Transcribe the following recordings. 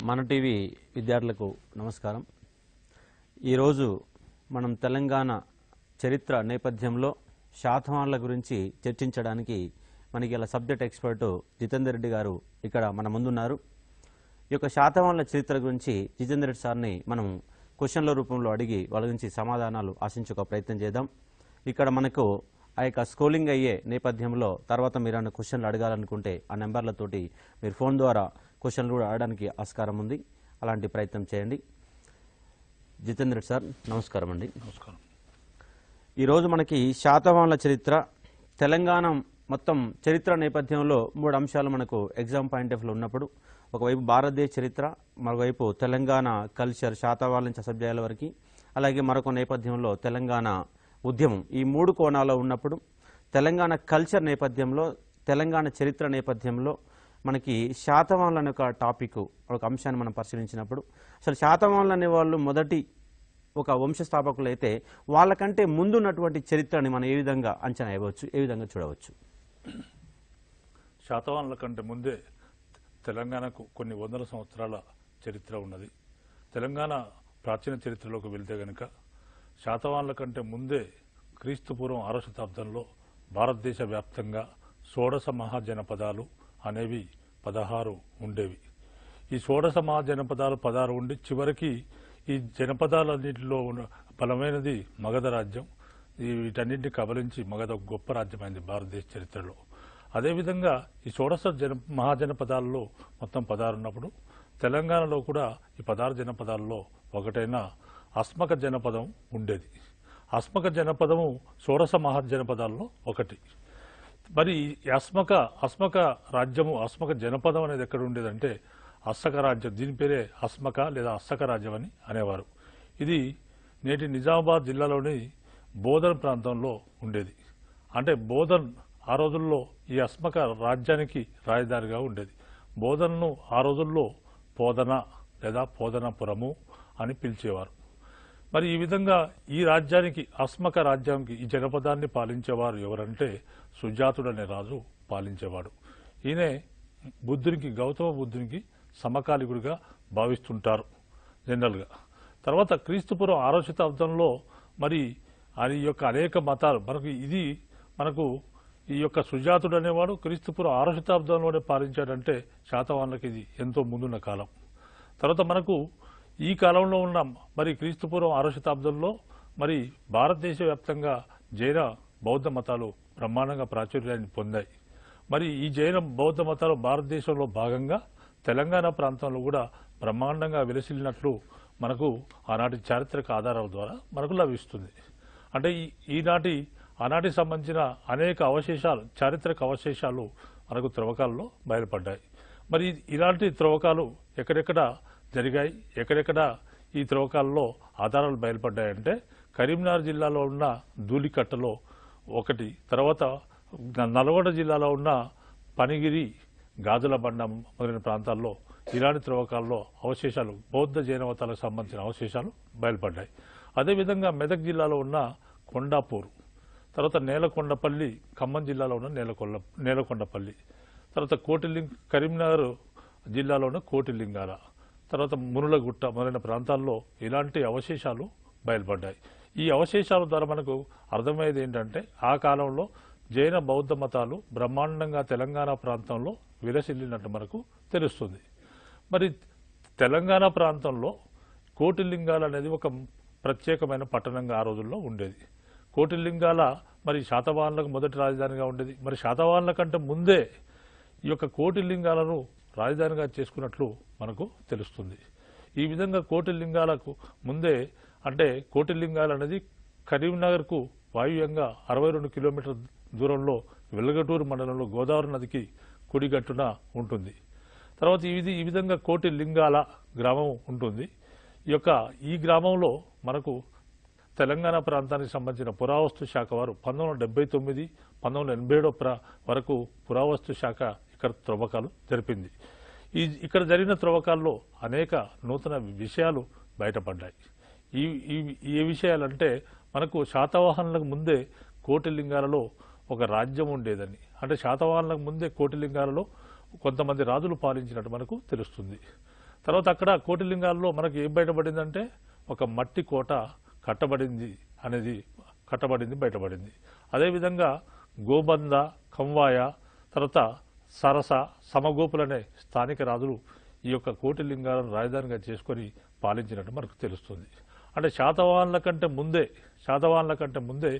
మన టీవీ విద్యార్థులకు నమస్కారం. ఈరోజు మనం తెలంగాణ చరిత్ర నేపథ్యంలో శాతవాహనుల గురించి చర్చించడానికి మనకి ఇలా సబ్జెక్ట్ ఎక్స్పర్ట్ జితేందర్ రెడ్డి గారు ఇక్కడ మన ముందున్నారు. ఈ యొక్క శాతవాహనుల చరిత్ర గురించి జితేందర్ రెడ్డి సార్ని మనం క్వశ్చన్ల రూపంలో అడిగి వాళ్ళ గురించి సమాధానాలు ఆశించే ప్రయత్నం చేద్దాం. ఇక్కడ మనకు ఆ యొక్క స్క్రోలింగ్ అయ్యే నేపథ్యంలో తర్వాత మీరు అన్న క్వశ్చన్లు అడగాలనుకుంటే ఆ నెంబర్లతోటి మీరు ఫోన్ ద్వారా క్వశ్చన్లు కూడా అడగడానికి ఆస్కారం ఉంది. అలాంటి ప్రయత్నం చేయండి. జితేందర్ రెడ్డి సార్ నమస్కారం అండి. నమస్కారం. ఈరోజు మనకి శాతవాహనుల చరిత్ర తెలంగాణ మొత్తం చరిత్ర నేపథ్యంలో 3 అంశాలు మనకు ఎగ్జామ్ పాయింట్ ఆఫ్ వ్యూలో ఉన్నప్పుడు ఒకవైపు భారతదేశ చరిత్ర, మరోవైపు తెలంగాణ కల్చర్ శాతవాహనుల నుంచి అసభ్యాల వరకు, అలాగే మరొక నేపథ్యంలో తెలంగాణ ఉద్యమం, ఈ 3 కోణాల్లో ఉన్నప్పుడు తెలంగాణ కల్చర్ నేపథ్యంలో తెలంగాణ చరిత్ర నేపథ్యంలో మనకి శాతవాహనులు అనే ఒక టాపిక్ ఒక అంశాన్ని మనం పరిశీలించినప్పుడు అసలు శాతవాహనులు అనే వాళ్ళు మొదటి ఒక వంశస్థాపకులు అయితే వాళ్ళకంటే ముందున్నటువంటి చరిత్రని మనం ఏ విధంగా అంచనా వేయవచ్చు, ఏ విధంగా చూడవచ్చు? శాతవాహనుల కంటే ముందే తెలంగాణకు కొన్ని వందల సంవత్సరాల చరిత్ర ఉన్నది. తెలంగాణ ప్రాచీన చరిత్రలోకి వెళ్తే గనక శాతవాహనుల కంటే ముందే క్రీస్తుపూర్వం 6వ శతాబ్దంలో భారతదేశ వ్యాప్తంగా షోడశ మహాజనపదాలు అనేవి 16 ఉండేవి. ఈ షోడశ మహాజనపదాలు 16 ఉండి చివరికి ఈ జనపదాలన్నింటిలో బలమైనది మగధ రాజ్యం. వీటన్నింటినీ కబలించి మగధ ఒక గొప్ప రాజ్యమైంది భారతదేశ చరిత్రలో. అదేవిధంగా ఈ షోడశ మహాజనపదాలలో మొత్తం 16 ఉన్నప్పుడు తెలంగాణలో కూడా ఈ 16 జనపదాలలో ఒకటైన అస్మక జనపదం ఉండేది. అస్మక జనపదము షోడశ మహాజనపదాల్లో ఒకటి. మరి అస్మక రాజ్యము, అస్మక జనపదం అనేది ఎక్కడ ఉండేదంటే అస్సక రాజ్యం. దీని పేరే అస్మక లేదా అస్సక రాజ్యం అని అనేవారు. ఇది నేటి నిజామాబాద్ జిల్లాలోని బోధన్ ప్రాంతంలో ఉండేది. అంటే బోధన్ ఆ రోజుల్లో ఈ అస్మక రాజ్యానికి రాజధానిగా ఉండేది. బోధన్ను ఆ రోజుల్లో పోదన లేదా పోదనపురము అని పిలిచేవారు. మరి ఈ విధంగా ఈ రాజ్యానికి, అస్మక రాజ్యానికి, ఈ జనపదాన్ని పాలించేవారు ఎవరంటే సుజాతుడు అనే రాజు పాలించేవాడు. ఈయనే బుద్ధునికి, గౌతమ బుద్ధునికి సమకాలికుడిగా భావిస్తుంటారు జనరల్గా. తర్వాత క్రీస్తుపూర్వం 6వ శతాబ్దంలో మరి అది యొక్క అనేక మతాలు మనకు ఈ యొక్క సుజాతుడు అనేవాడు క్రీస్తుపూర్వం 6వ శతాబ్దంలోనే పాలించాడంటే శాతవాహనులకు ఇది ఎంతో ముందున్న కాలం. తర్వాత మనకు ఈ కాలంలో ఉన్న మరి క్రీస్తుపూర్వం 6వ శతాబ్దంలో మరి భారతదేశ వ్యాప్తంగా జైన బౌద్ధ మతాలు బ్రహ్మాండంగా ప్రాచుర్యాన్ని పొందాయి. మరి ఈ జైన బౌద్ధ మతాలు భారతదేశంలో భాగంగా తెలంగాణ ప్రాంతంలో కూడా బ్రహ్మాండంగా విలసిల్లినట్లు మనకు ఆనాటి చారిత్రక ఆధారాల ద్వారా మనకు లభిస్తుంది. అంటే ఆనాటికి సంబంధించిన అనేక అవశేషాలు, చారిత్రక అవశేషాలు మనకు త్రవ్వకాల్లో బయలుపడ్డాయి. మరి ఇలాంటి త్రవ్వకాలు ఎక్కడెక్కడ జరిగాయి, ఎక్కడెక్కడ ఈ త్రవ్వకాలలో ఆధారాలు బయలుపడ్డాయంటే కరీంనగర్ జిల్లాలో ఉన్న ధూళికట్టలో ఒకటి, తర్వాత నల్గొండ జిల్లాలో ఉన్న పనిగిరి, గాజుల బండ మొదలైన ప్రాంతాల్లో ఇలాంటి త్రవ్వకాల్లో అవశేషాలు, బౌద్ధ జైన మతాలకు సంబంధించిన అవశేషాలు బయలుపడ్డాయి. అదేవిధంగా మెదక్ జిల్లాలో ఉన్న కొండాపూర్, తర్వాత నేలకొండపల్లి, ఖమ్మం జిల్లాలో ఉన్న నేలకొండపల్లి, తర్వాత కరీంనగర్ జిల్లాలో ఉన్న కోటిలింగాల, తర్వాత మునులగుట్ట మొదలైన ప్రాంతాల్లో ఇలాంటి అవశేషాలు బయలుపడ్డాయి. ఈ అవశేషాల ద్వారా మనకు అర్థమయ్యేది ఏంటంటే ఆ కాలంలో జైన బౌద్ధ మతాలు బ్రహ్మాండంగా తెలంగాణ ప్రాంతంలో విలసిల్లినట్టు మనకు తెలుస్తుంది. మరి తెలంగాణ ప్రాంతంలో కోటిలింగాల అనేది ఒక ప్రత్యేకమైన పట్టణంగా ఆ రోజుల్లో ఉండేది. కోటిలింగాల మరి శాతవాహనులకు మొదటి రాజధానిగా ఉండేది. మరి శాతవాహనుల కంటే ముందే ఈ యొక్క కోటిలింగాలను రాజధానిగా చేసుకున్నట్లు మనకు తెలుస్తుంది. ఈ విధంగా కోటిలింగాలకు ముందే, అంటే కోటిలింగాలు అనేది కరీంనగర్కు వాయువ్యంగా 62 కిలోమీటర్ల దూరంలో వెల్గటూరు మండలంలో గోదావరి నదికి కుడిగట్టున ఉంటుంది. తర్వాత ఈ విధంగా కోటిలింగాల గ్రామం ఉంటుంది. ఈ గ్రామంలో మనకు తెలంగాణ ప్రాంతానికి సంబంధించిన పురావస్తు శాఖ వారు 1979, 1987 వరకు పురావస్తు శాఖ ఇక్కడ త్రవ్వకాలు జరిపింది. ఇక్కడ జరిగిన త్రవ్వకాల్లో అనేక నూతన విషయాలు బయటపడ్డాయి. ఈ విషయాలంటే మనకు శాతవాహనులకు ముందే కోటిలింగాలలో ఒక రాజ్యం ఉండేదని, అంటే శాతవాహనులకు ముందే కోటిలింగాలలో కొంతమంది రాజులు పాలించినట్టు మనకు తెలుస్తుంది. తర్వాత అక్కడ కోటిలింగాల్లో మనకి ఏం బయటపడిందంటే ఒక మట్టి కోట కట్టబడింది బయటపడింది. అదేవిధంగా గోబంద, కంవాయ, తర్వాత సరస, సమగోపులనే స్థానిక రాజులు ఈ యొక్క కోటిలింగాలను రాజధానిగా చేసుకొని పాలించినట్టు మనకు తెలుస్తుంది. అంటే శాతవాహనుల కంటే ముందే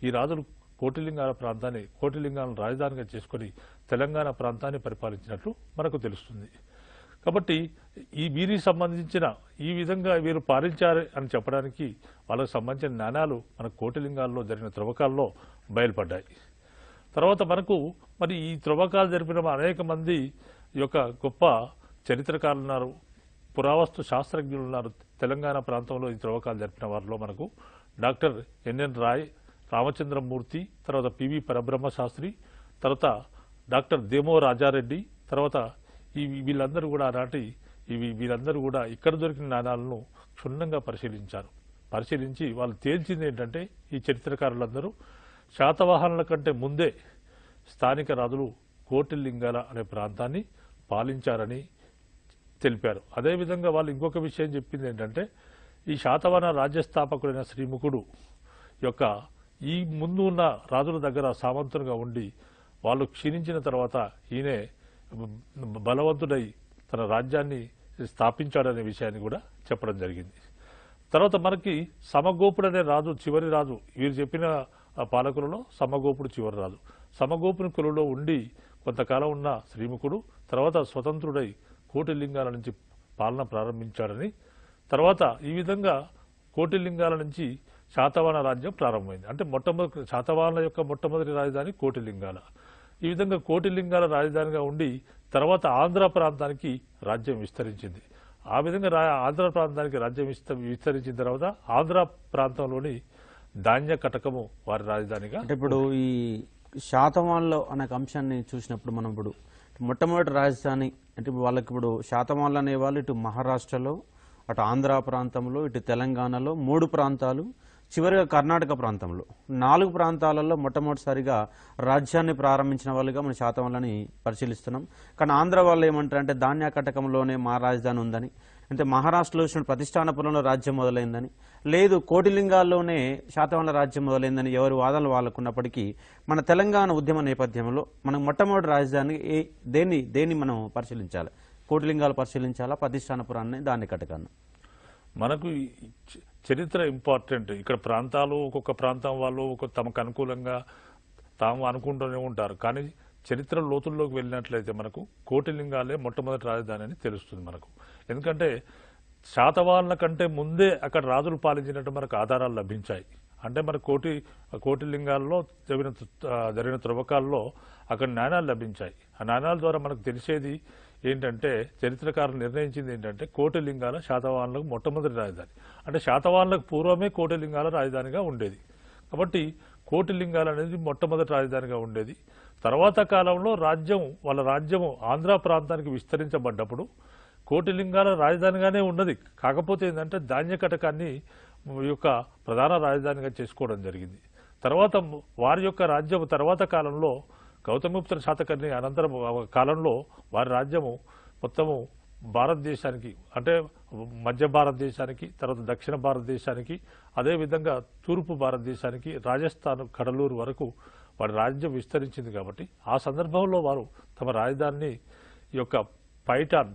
ఈ రాజులు కోటిలింగాలను రాజధానిగా చేసుకొని తెలంగాణ ప్రాంతాన్ని పరిపాలించినట్లు మనకు తెలుస్తుంది. కాబట్టి వీరికి సంబంధించిన ఈ విధంగా వీరు పాలించారు అని చెప్పడానికి వాళ్ళకు సంబంధించిన నాణాలు మన కోటిలింగాల్లో జరిగిన త్రవ్వకాల్లో బయలుపడ్డాయి. తర్వాత మనకు మరి ఈ త్రవ్వకాలు జరిపిన అనేక మంది యొక్క గొప్ప చరిత్రకారులు ఉన్నారు, పురావస్తు శాస్త్రజ్ఞులు ఉన్నారు. తెలంగాణ ప్రాంతంలో ఈ త్రవ్వకాలు జరిపిన వారిలో మనకు డాక్టర్ ఎన్ఎన్ రాయ్, రామచంద్రమూర్తి, తర్వాత పివి పరబ్రహ్మ శాస్త్రి, తర్వాత డాక్టర్ దేమో రాజారెడ్డి, తర్వాత వీళ్ళందరూ కూడా ఇక్కడ దొరికిన నాణాలను క్షుణ్ణంగా పరిశీలించి వాళ్ళు తేల్చింది ఏంటంటే ఈ చరిత్రకారులందరూ శాతవాహనుల కంటే ముందే స్థానిక రాజులు కోటిలింగాల అనే ప్రాంతాన్ని పాలించారని తెలిపారు. అదేవిధంగా వాళ్ళు ఇంకొక విషయం చెప్పింది ఏంటంటే ఈ శాతవాహన రాజ్యస్థాపకుడైన శ్రీముఖుడు యొక్క ఈ ముందు ఉన్న రాజుల దగ్గర సామంతునిగా ఉండి వాళ్ళు క్షీణించిన తర్వాత ఈయనే బలవంతుడై తన రాజ్యాన్ని స్థాపించాడనే విషయాన్ని కూడా చెప్పడం జరిగింది. తర్వాత మనకి సమగోపుడు అనే రాజు, చివరి రాజు, వీరు చెప్పిన పాలకులలో సమగోపుడు చివరి రాజు. సమగోపుని కులంలో ఉండి కొంతకాలం ఉన్న శ్రీముఖుడు తర్వాత స్వతంత్రుడై కోటిలింగాల నుంచి పాలన ప్రారంభించాడని, తర్వాత ఈ విధంగా కోటిలింగాల నుంచి శాతవాహన రాజ్యం ప్రారంభమైంది. అంటే శాతవాహనుల యొక్క మొట్టమొదటి రాజధాని కోటిలింగాల. ఈ విధంగా కోటిలింగాల రాజధానిగా ఉండి తర్వాత ఆంధ్ర ప్రాంతానికి రాజ్యం విస్తరించింది. ఆ విధంగా ఆంధ్ర ప్రాంతానికి రాజ్యం విస్తరించిన తర్వాత ఆంధ్ర ప్రాంతంలోని ధాన్య కటకము వారి రాజధానిగా. అంటే ఇప్పుడు ఈ శాతవాహనులు అనే అంశాన్ని చూసినప్పుడు మనం ఇప్పుడు మొట్టమొదటి రాజధాని అంటే వాళ్ళకి ఇప్పుడు శాతవాహనులు అనేవాళ్ళు ఇటు మహారాష్ట్రలో, అటు ఆంధ్ర ప్రాంతంలో, ఇటు తెలంగాణలో 3 ప్రాంతాలు, చివరిగా కర్ణాటక ప్రాంతంలో 4 ప్రాంతాలలో మొట్టమొదటిసారిగా రాజ్యాన్ని ప్రారంభించిన వాళ్ళుగా మనం శాతవాహనులని పరిశీలిస్తున్నాం. కానీ ఆంధ్ర వాళ్ళు ఏమంటారంటే ధాన్య కటకంలోనే మా రాజధాని ఉందని, అంటే మహారాష్ట్రలో వచ్చిన ప్రతిష్టానపురంలో రాజ్యం మొదలైందని, లేదు కోటిలింగాల్లోనే శాతవాహనుల రాజ్యం మొదలైందని ఎవరి వాదనలు వాళ్ళకున్నప్పటికీ మన తెలంగాణ ఉద్యమ నేపథ్యంలో మనకు మొట్టమొదటి రాజధాని దేన్ని మనం పరిశీలించాలి? కోటిలింగాలు పరిశీలించాలా, ప్రతిష్టానపురాన్ని, ధాన్య కటకాన్ని? మనకు చరిత్ర ఇంపార్టెంట్. ఇక్కడ ప్రాంతాలు ఒక్కొక్క ప్రాంతం వాళ్ళు తమకు అనుకూలంగా తాము అనుకుంటూనే ఉంటారు. కానీ చరిత్ర లోతుల్లోకి వెళ్ళినట్లయితే మనకు కోటిలింగాలే మొట్టమొదటి రాజధాని అని తెలుస్తుంది మనకు. ఎందుకంటే శాతవాహనుల కంటే ముందే అక్కడ రాజులు పాలించినట్టు మనకు ఆధారాలు లభించాయి. అంటే మన కోటిలింగాల్లో జరిగిన త్రవ్వకాల్లో అక్కడ నాణాలు లభించాయి. ఆ నాణాల ద్వారా మనకు తెలిసేది ఏంటంటే చరిత్రకారులు నిర్ణయించింది ఏంటంటే కోటిలింగాల శాతవాహనులకు మొట్టమొదటి రాజధాని. అంటే శాతవాహనులకు పూర్వమే కోటిలింగాల రాజధానిగా ఉండేది. కాబట్టి కోటిలింగాలు అనేది మొట్టమొదటి రాజధానిగా ఉండేది. తర్వాత కాలంలో వాళ్ళ రాజ్యము ఆంధ్ర ప్రాంతానికి విస్తరించబడ్డప్పుడు కోటిలింగాల రాజధానిగానే ఉన్నది. కాకపోతే ఏంటంటే ధాన్య కటకాన్ని యొక్క ప్రధాన రాజధానిగా చేసుకోవడం జరిగింది. తర్వాత వారి యొక్క రాజ్యం తర్వాత కాలంలో గౌతమిపుత్ర శాతకర్ణి అనంతరం కాలంలో వారి రాజ్యము మొత్తము భారతదేశానికి, అంటే మధ్య భారతదేశానికి, తర్వాత దక్షిణ భారతదేశానికి, అదేవిధంగా తూర్పు భారతదేశానికి, రాజస్థాన్ కడలూరు వరకు వారి రాజ్యం విస్తరించింది. కాబట్టి ఆ సందర్భంలో వారు తమ రాజధానిని ఈ యొక్క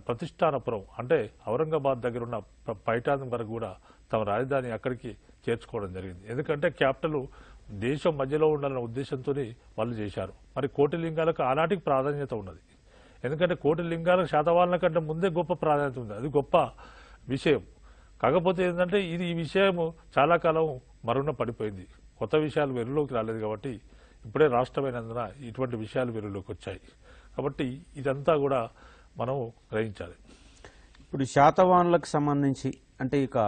ప్రతిష్టానపురం అంటే ఔరంగాబాద్ దగ్గర ఉన్న పైఠాన్ వరకు కూడా తమ రాజధాని అక్కడికి చేర్చుకోవడం జరిగింది. ఎందుకంటే క్యాపిటల్ దేశం మధ్యలో ఉండాలనే ఉద్దేశంతో వాళ్ళు చేశారు. మరి కోటిలింగాలకు ఆనాటికి ప్రాధాన్యత ఉన్నది. ఎందుకంటే కోటిలింగాలకు శాతవాహనుల కంటే ముందే గొప్ప ప్రాధాన్యత ఉంది. అది గొప్ప విషయం. కాకపోతే ఏంటంటే ఈ విషయం చాలా కాలం మరుగున పడిపోయింది. కొత్త విషయాలు వెలుగులోకి రాలేదు. కాబట్టి ఇప్పుడే రాష్ట్రమైనందున ఇటువంటి విషయాలు వెలుగులోకి వచ్చాయి. కాబట్టి ఇదంతా కూడా మనం గ్రహించాలి. ఇప్పుడు శాతవాహనులకు సంబంధించి అంటే ఇక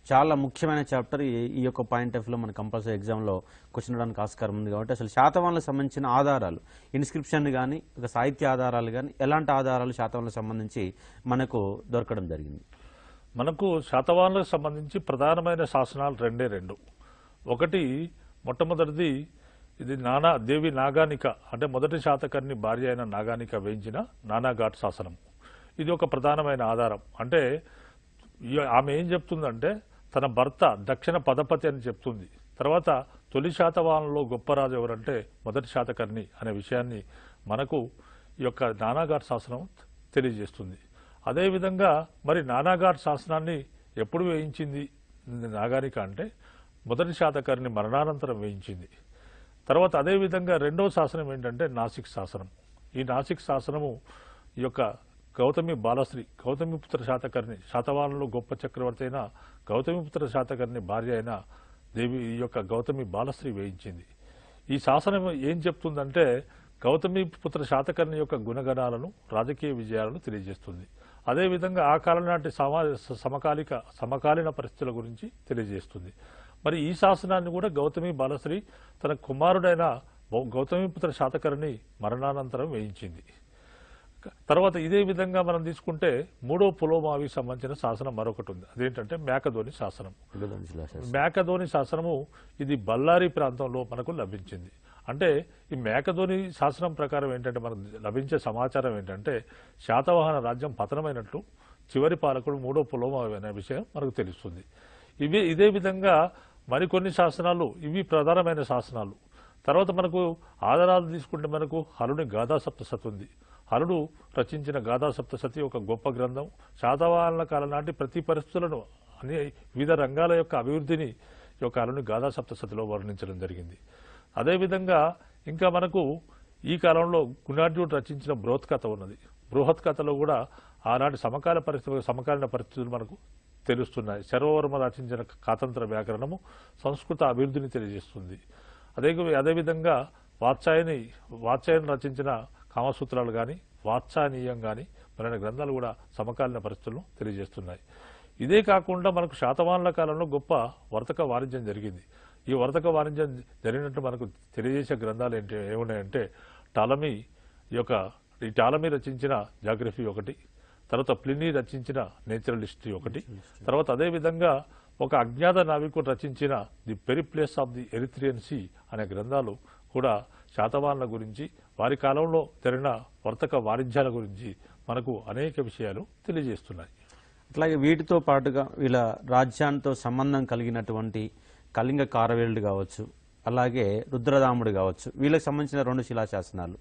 చాలా ముఖ్యమైన చాప్టర్ ఈ యొక్క పాయింట్ ఆఫ్ వ్యూలో మన కంపల్సరీ ఎగ్జామ్లో క్వశ్చన్ ఇవ్వడానికి ఆస్కారం ఉంది. కాబట్టి అసలు శాతవాహనులకు సంబంధించిన ఆధారాలు, ఇన్స్క్రిప్షన్ కానీ ఒక సాహిత్య ఆధారాలు కానీ ఎలాంటి ఆధారాలు శాతవాహనులకు సంబంధించి మనకు దొరకడం జరిగింది? మనకు శాతవాహనులకు సంబంధించి ప్రధానమైన శాసనాలు రెండు. ఒకటి మొట్టమొదటిది ఇది దేవి నాగానిక, అంటే మొదటి శాతకర్ణి భార్య అయిన నాగానిక వేయించిన నానాఘాట్ శాసనం. ఇది ఒక ప్రధానమైన ఆధారం. అంటే ఆమె ఏం చెప్తుందంటే తన భర్త దక్షిణ పదపతి అని చెప్తుంది. తర్వాత తొలి శాతవాహనంలో గొప్ప రాజు ఎవరంటే మొదటి శాతకర్ణి అనే విషయాన్ని మనకు ఈ యొక్క నానాఘాట్ శాసనం తెలియజేస్తుంది. అదేవిధంగా మరి నానాఘాట్ శాసనాన్ని ఎప్పుడు వేయించింది నాగారిక అంటే మొదటి శాతకర్ణి మరణానంతరం వేయించింది. తర్వాత అదేవిధంగా రెండవ శాసనం ఏంటంటే నాసిక్ శాసనం. ఈ నాసిక్ శాసనము ఈ యొక్క గౌతమి బాలశ్రీ గౌతమిపుత్ర శాతకర్ణి శాతవాహనంలో గొప్ప చక్రవర్తి అయిన గౌతమిపుత్ర శాతకర్ణి భార్య అయిన దేవి ఈ యొక్క గౌతమి బాలశ్రీ వేయించింది. ఈ శాసనం ఏం చెప్తుందంటే గౌతమిపుత్ర శాతకర్ణి యొక్క గుణగణాలను రాజకీయ విజయాలను తెలియజేస్తుంది. అదేవిధంగా ఆ కాలం నాటి సమకాలీన పరిస్థితుల గురించి తెలియజేస్తుంది. మరి ఈ శాసనాన్ని కూడా గౌతమి బాలశ్రీ తన కుమారుడైన గౌతమిపుత్ర శాతకర్ణి మరణానంతరం వేయించింది. తర్వాత ఇదే విధంగా మనం తీసుకుంటే మూడో పులోమావికి సంబంధించిన శాసనం మరొకటి ఉంది. అదేంటంటే మేకధోని శాసనం. మేకధోని శాసనము ఇది బళ్ళారి ప్రాంతంలో మనకు లభించింది. అంటే ఈ మేకధోని శాసనం ప్రకారం ఏంటంటే మనకు లభించే సమాచారం ఏంటంటే శాతవాహన రాజ్యం పతనమైనట్లు చివరి పాలకుడు మూడో పులోమావి అనే విషయం మనకు తెలుస్తుంది. ఇదే విధంగా మరికొన్ని శాసనాలు ఇవి ప్రధానమైన శాసనాలు. తర్వాత మనకు ఆధారాలు తీసుకుంటే మనకు హలుని గాథా సప్తశతి ఉంది. హలుడు రచించిన గాథా సప్తశతి ఒక గొప్ప గ్రంథం. శాతవాహనుల కాలం నాటి ప్రతి పరిస్థితులను వివిధ రంగాల యొక్క అభివృద్ధిని ఈ యొక్క హలుని గాథా సప్తశతిలో వర్ణించడం జరిగింది. అదేవిధంగా ఇంకా మనకు ఈ కాలంలో గుణాఢ్యుడు రచించిన బృహత్ కథ ఉన్నది. బృహత్ కథలో కూడా ఆనాటి సమకాలీన పరిస్థితులు మనకు తెలుస్తున్నాయి. శర్వవర్మ రచించిన కాతంత్ర వ్యాకరణము సంస్కృత అభివృద్ధిని తెలియజేస్తుంది. అదేవిధంగా వాత్సాయని రచించిన కామసూత్రాలు కానీ వాత్సాయనీయం కానీ మొదలైన గ్రంథాలు కూడా సమకాలీన పరిస్థితులను తెలియజేస్తున్నాయి. ఇదే కాకుండా మనకు శాతవాహనుల కాలంలో గొప్ప వర్తక వాణిజ్యం జరిగింది. ఈ వర్తక వాణిజ్యం జరిగినట్టు మనకు తెలియజేసే గ్రంథాలు ఏమున్నాయంటే టాలమీ రచించిన జాగ్రఫీ ఒకటి, తర్వాత ప్లినీ రచించిన నేచురల్ హిస్టరీ ఒకటి, తర్వాత అదేవిధంగా ఒక అజ్ఞాత నావికుడు రచించిన the Periplus of the Erythraean sea అనే గ్రంథాలు కూడా శాతవాహనుల గురించి వారి కాలంలో జరిగిన వర్తక వాణిజ్యాల గురించి మనకు అనేక విషయాలు తెలియజేస్తున్నాయి. అట్లాగే వీటితో పాటుగా వీళ్ళ రాజ్యానికి సంబంధం కలిగినటువంటి కళింగ కారవేలుడు కావచ్చు, అలాగే రుద్రదాముడు కావచ్చు, వీళ్ళకి సంబంధించిన రెండు శిలాశాసనాలు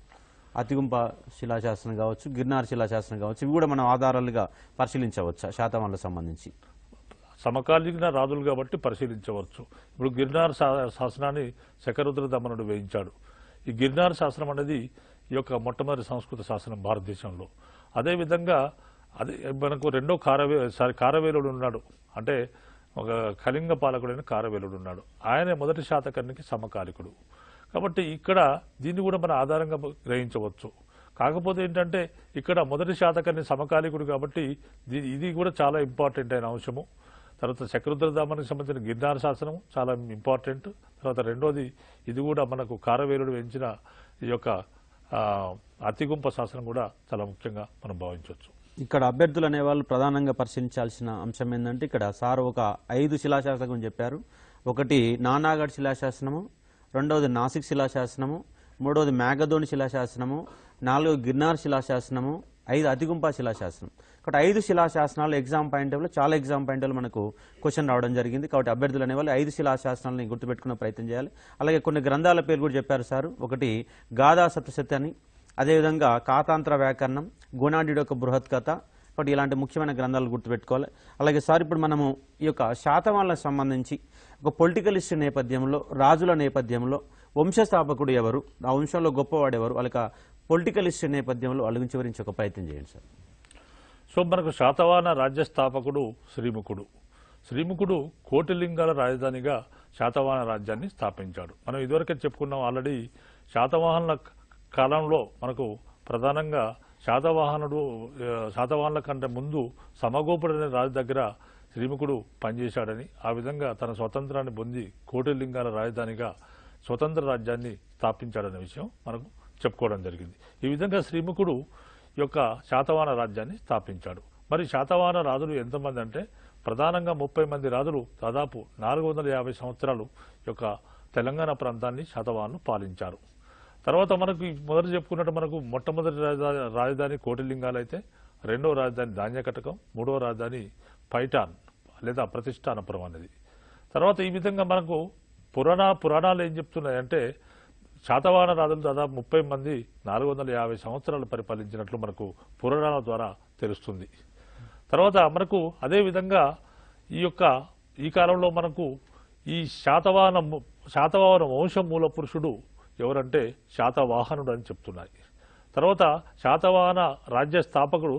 అతిగుంప శిలాశాసనం కావచ్చు, గిర్నార్ శిలాశాసనం కావచ్చు, ఇవి కూడా మనం ఆధారాలుగా పరిశీలించవచ్చా శాతవాహనులకు సంబంధించి? సమకాలీన రాజులు కాబట్టి పరిశీలించవచ్చు. ఇప్పుడు గిర్నార్ శాసనాన్ని శకరుద్రదమనుడు వేయించాడు. ఈ గిర్నార్ శాసనం అనేది ఈ యొక్క మొట్టమొదటి సంస్కృత శాసనం భారతదేశంలో. అదేవిధంగా మనకు రెండో కారవేలుడు ఉన్నాడు. అంటే ఒక కళింగ పాలకుడైన కారవేలుడు ఉన్నాడు. ఆయనే మొదటి శాతకర్ణికి సమకాలికుడు. కాబట్టి ఇక్కడ దీన్ని కూడా మన ఆధారంగా గ్రహించవచ్చు. కాకపోతే ఏంటంటే ఇక్కడ మొదటి శాతకర్ణి సమకాలికుడు కాబట్టి ఇది కూడా చాలా ఇంపార్టెంట్ అయిన అంశము. తర్వాత శకరుద్రదామనికి సంబంధించిన గిర్నార్ శాసనం చాలా ఇంపార్టెంట్. తర్వాత రెండోది ఇది కూడా మనకు కారవేలుడు వేయించిన ఈ యొక్క అతిగుంప శాసనం కూడా చాలా ముఖ్యంగా మనం భావించవచ్చు. ఇక్కడ అభ్యర్థులు అనేవాళ్ళు ప్రధానంగా పరిశీలించాల్సిన అంశం ఏంటంటే ఇక్కడ సార్ ఒక 5 శిలాశాసనం గురించి చెప్పారు. ఒకటి నానాఘాట్ శిలాశాసనము, రెండవది నాసిక్ శిలాశాసనము, మూడవది మేఘధోని శిలాశాసనము, 4 గిర్నార్ శిలాశాసనము, 5 అతిగుంప శిలాశాసనం. కాబట్టి 5 శిలాశాసనాలు ఎగ్జామ్ పాయింట్ ఆఫ్ చాలా ఎగ్జామ్ పాయింట్ ఆఫ్ మనకు క్వశ్చన్ రావడం జరిగింది. కాబట్టి అభ్యర్థులు అనేవాళ్ళు 5 శిలాశాసనాలని గుర్తుపెట్టుకునే ప్రయత్నం చేయాలి. అలాగే కొన్ని గ్రంథాల పేరు కూడా చెప్పారు సార్. ఒకటి గాథా సప్తశతి అని, అదేవిధంగా కాతాంత్ర వ్యాకరణం, గుణాఢ్యుడి యొక్క బృహత్ కథ. కాబట్టి ఇలాంటి ముఖ్యమైన గ్రంథాలు గుర్తుపెట్టుకోవాలి. అలాగే సార్ ఇప్పుడు మనము ఈ యొక్క శాతవాహనులకు సంబంధించి ఒక పొలిటికల్ హిస్టరీ నేపథ్యంలో, రాజుల నేపథ్యంలో వంశస్థాపకుడు ఎవరు, ఆ వంశంలో గొప్పవాడు ఎవరు, వాళ్ళకి పొలిటికల్ హిస్టరీ నేపథ్యంలో వాళ్ళ గురించి వివరించి ఒక ప్రయత్నం చేయండి సార్. సో మనకు శాతవాహన రాజ్య స్థాపకుడు శ్రీముఖుడు కోటిలింగాల రాజధానిగా శాతవాహన రాజ్యాన్ని స్థాపించాడు. మనం ఇదివరకే చెప్పుకున్నాం ఆల్రెడీ. శాతవాహనుల కాలంలో మనకు ప్రధానంగా శాతవాహనుల కంటే ముందు సమగోపుడు అనే రాజు దగ్గర శ్రీముఖుడు పనిచేశాడని, ఆ విధంగా తన స్వతంత్రాన్ని పొంది కోటిలింగాల రాజధానిగా స్వతంత్ర రాజ్యాన్ని స్థాపించాడనే విషయం మనకు చెప్పుకోవడం జరిగింది. ఈ విధంగా శ్రీముఖుడు యొక్క శాతవాహన రాజ్యాన్ని స్థాపించాడు. మరి శాతవాహన రాజులు ఎంతమంది అంటే ప్రధానంగా 30 మంది రాజులు దాదాపు 450 సంవత్సరాలు యొక్క తెలంగాణ ప్రాంతాన్ని శాతవాహనులు పాలించారు. తర్వాత మనకు మొదటి చెప్పుకున్నట్టు మనకు మొట్టమొదటి రాజధాని కోటిలింగాలు అయితే, రెండవ రాజధాని ధాన్యకటకం, మూడవ రాజధాని పైఠాన్ లేదా ప్రతిష్టానపురం అనేది. తర్వాత ఈ విధంగా మనకు పురాణాలు ఏం చెప్తున్నాయంటే శాతవాహన రాజులు దాదాపు 30 మంది 450 సంవత్సరాలు పరిపాలించినట్లు మనకు పురాణాల ద్వారా తెలుస్తుంది. తర్వాత మనకు అదేవిధంగా ఈ కాలంలో మనకు ఈ శాతవాహన వంశం మూల పురుషుడు ఎవరంటే శాతవాహనుడు అని చెప్తున్నాయి. తర్వాత శాతవాహన రాజ్య స్థాపకుడు